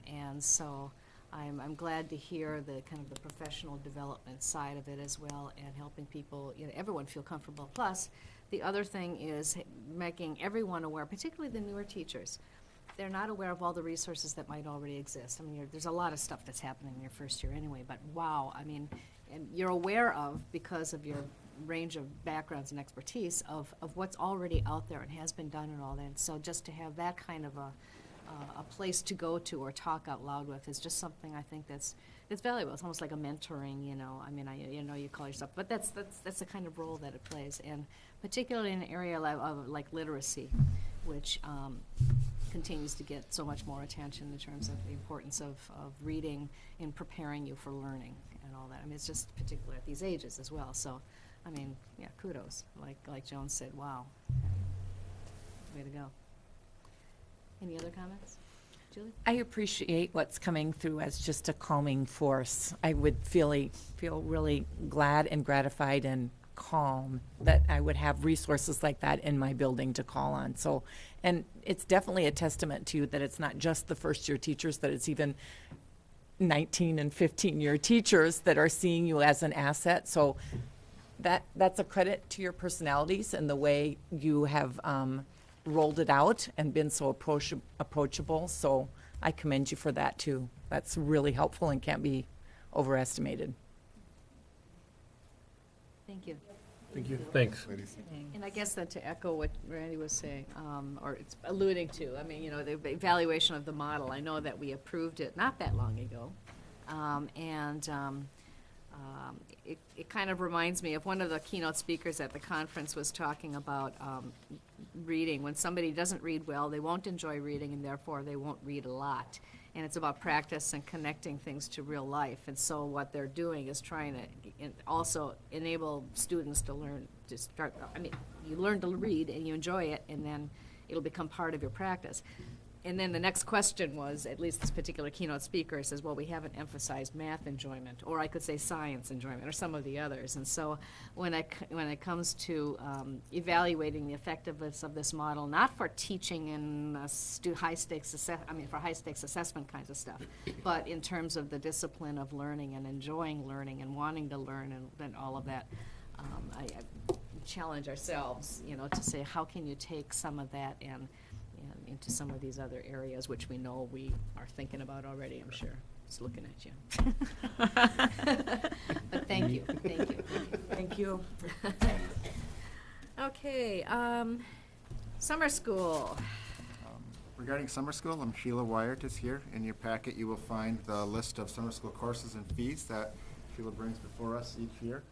and so I'm glad to hear the kind of the professional development side of it as well, and helping people, everyone feel comfortable. Plus, the other thing is making everyone aware, particularly the newer teachers. They're not aware of all the resources that might already exist. I mean, there's a lot of stuff that's happening in your first year anyway, but wow, I mean, and you're aware of, because of your range of backgrounds and expertise, of what's already out there and has been done and all that. And so just to have that kind of a place to go to or talk out loud with is just something I think that's valuable. It's almost like a mentoring, I mean, you call yourself, but that's the kind of role that it plays, and particularly in an area like literacy, which continues to get so much more attention in terms of the importance of reading in preparing you for learning and all that. I mean, it's just particular at these ages as well. So, I mean, yeah, kudos. Like Joan said, wow, way to go. Any other comments? Julie? I appreciate what's coming through as just a calming force. I would feel really glad and gratified and calm that I would have resources like that in my building to call on. So, and it's definitely a testament to you that it's not just the first year teachers, that it's even 19 and 15-year teachers that are seeing you as an asset. So that's a credit to your personalities and the way you have rolled it out and been so approachable. So I commend you for that too. That's really helpful and can't be overestimated. Thank you. Thank you. Thanks. And I guess that to echo what Randy was saying, or it's alluding to, I mean, the evaluation of the model, I know that we approved it not that long ago. It kind of reminds me of one of the keynote speakers at the conference was talking about reading. When somebody doesn't read well, they won't enjoy reading, and therefore they won't read a lot. And it's about practice and connecting things to real life. And so what they're doing is trying to also enable students to learn to start, I mean, you learn to read and you enjoy it, and then it'll become part of your practice. And then the next question was, at least this particular keynote speaker says, well, we haven't emphasized math enjoyment, or I could say science enjoyment, or some of the others. And so when it comes to evaluating the effectiveness of this model, not for teaching in for high stakes assessment kinds of stuff, but in terms of the discipline of learning and enjoying learning and wanting to learn and all of that, I challenge ourselves, to say, how can you take some of that and into some of these other areas, which we know we are thinking about already, I'm sure. Just looking at you. But thank you. Thank you. Okay, summer school. Regarding summer school, Sheila Wyatt is here. In your packet, you will find the list of summer school courses and fees that Sheila brings before us each year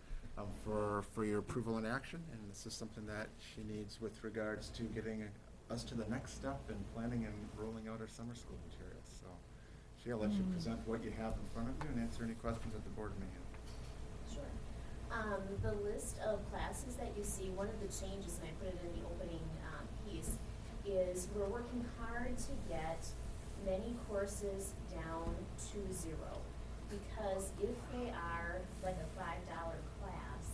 for your approval and action. And this is something that she needs with regards to getting us to the next step in planning and rolling out our summer school materials. So Sheila, let you present what you have in front of you and answer any questions that the board may have. Sure. The list of classes that you see, one of the changes, and I put it in the opening piece, is we're working hard to get many courses down to zero. Because if they are like a $5 class,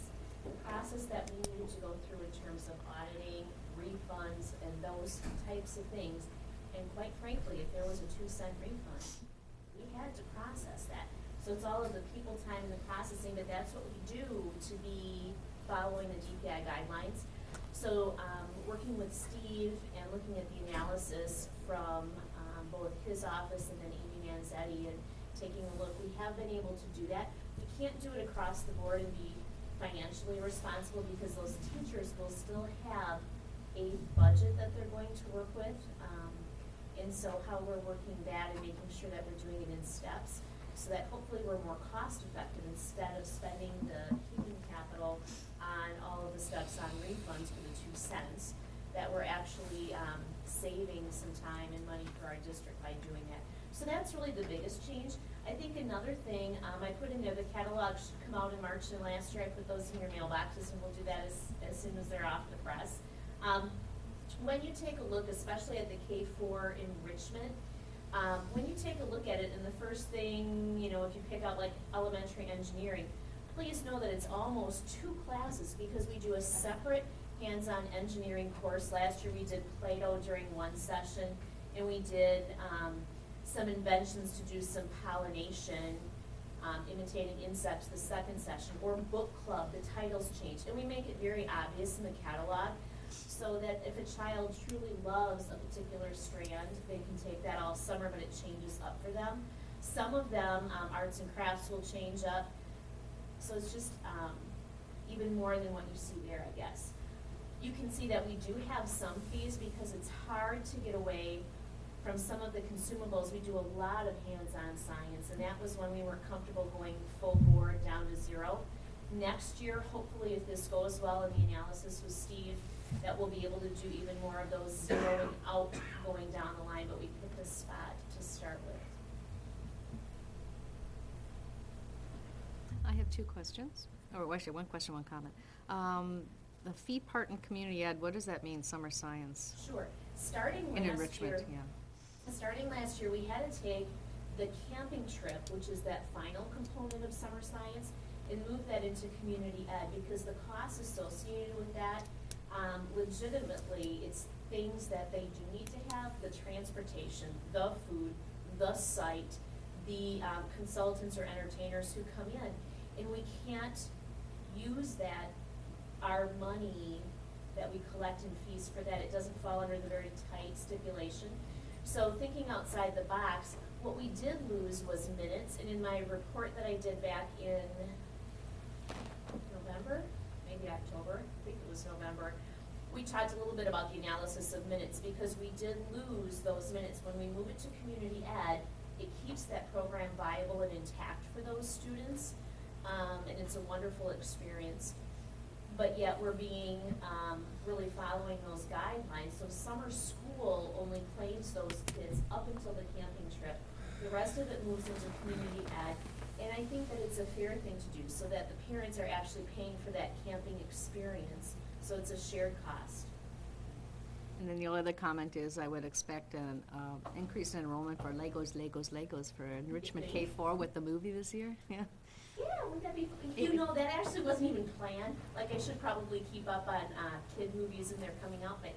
the process that we need to go through in terms of auditing, refunds, and those types of things, and quite frankly, if there was a 2-cent refund, we had to process that. So it's all of the people time and the processing, but that's what we do to be following the DPI guidelines. So working with Steve and looking at the analysis from both his office and then Amy Manzetti and taking a look, we have been able to do that. We can't do it across the board and be financially responsible because those teachers will still have a budget that they're going to work with. And so how we're working that and making sure that we're doing it in steps so that hopefully we're more cost effective instead of spending the keeping capital on all of the steps on refunds for the 2 cents, that we're actually saving some time and money for our district by doing that. So that's really the biggest change. I think another thing, I put in there, the catalog should come out in March, and last year I put those in your mailboxes, and we'll do that as soon as they're off the press. When you take a look, especially at the K-4 enrichment, when you take a look at it, and the first thing, if you pick out like elementary engineering, please know that it's almost 2 classes because we do a separate hands-on engineering course. Last year we did Play-Doh during one session, and we did some inventions to do some pollination, imitating insects the second session, or book club, the titles change. And we make it very obvious in the catalog so that if a child truly loves a particular strand, they can take that all summer, but it changes up for them. Some of them, arts and crafts will change up. So it's just even more than what you see there, I guess. You can see that we do have some fees because it's hard to get away from some of the consumables. We do a lot of hands-on science, and that was when we weren't comfortable going full board down to zero. Next year, hopefully, if this goes well in the analysis with Steve, that we'll be able to do even more of those zeroing out going down the line, but we picked a spot to start with. I have 2 questions, or actually 1 question, 1 comment. The fee part in community ed, what does that mean, summer science? Sure. Starting In last enrichment, year, yeah. Starting last year, we had to take the camping trip, which is that final component of summer science, and move that into community ed because the costs associated with that, legitimately, it's things that they do need to have: the transportation, the food, the site, the consultants or entertainers who come in, and we can't use that, our money that we collect in fees for that. It doesn't fall under the very tight stipulation. So thinking outside the box, what we did lose was minutes, and in my report that I did back in November, maybe October, I think it was November, we talked a little bit about the analysis of minutes because we did lose those minutes. When we move it to community ed, it keeps that program viable and intact for those students, and it's a wonderful experience. But yet we're being really following those guidelines. So summer school only claims those kids up until the camping trip. The rest of it moves into community ed. And I think that it's a fair thing to do so that the parents are actually paying for that camping experience. So it's a shared cost. And then the only other comment is I would expect an increase in enrollment for Legos for enrichment K-4 with the movie this year, yeah. Yeah, wouldn't that be, you know, that actually wasn't even planned. Like, I should probably keep up on kid movies and they're coming out, but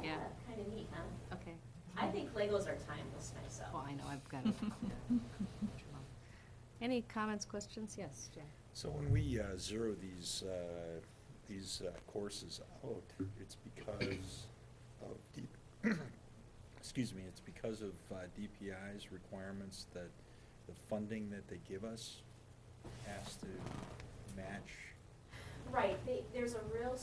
yeah, kind of neat, huh? Okay. I think Legos are timeless myself. Oh, I know, I've got it. Yeah. Any comments, questions? Yes, Jen. So when we zero these courses out, it's because of excuse me, it's because of DPI's requirements that the funding that they give us has to match. Right, there's a real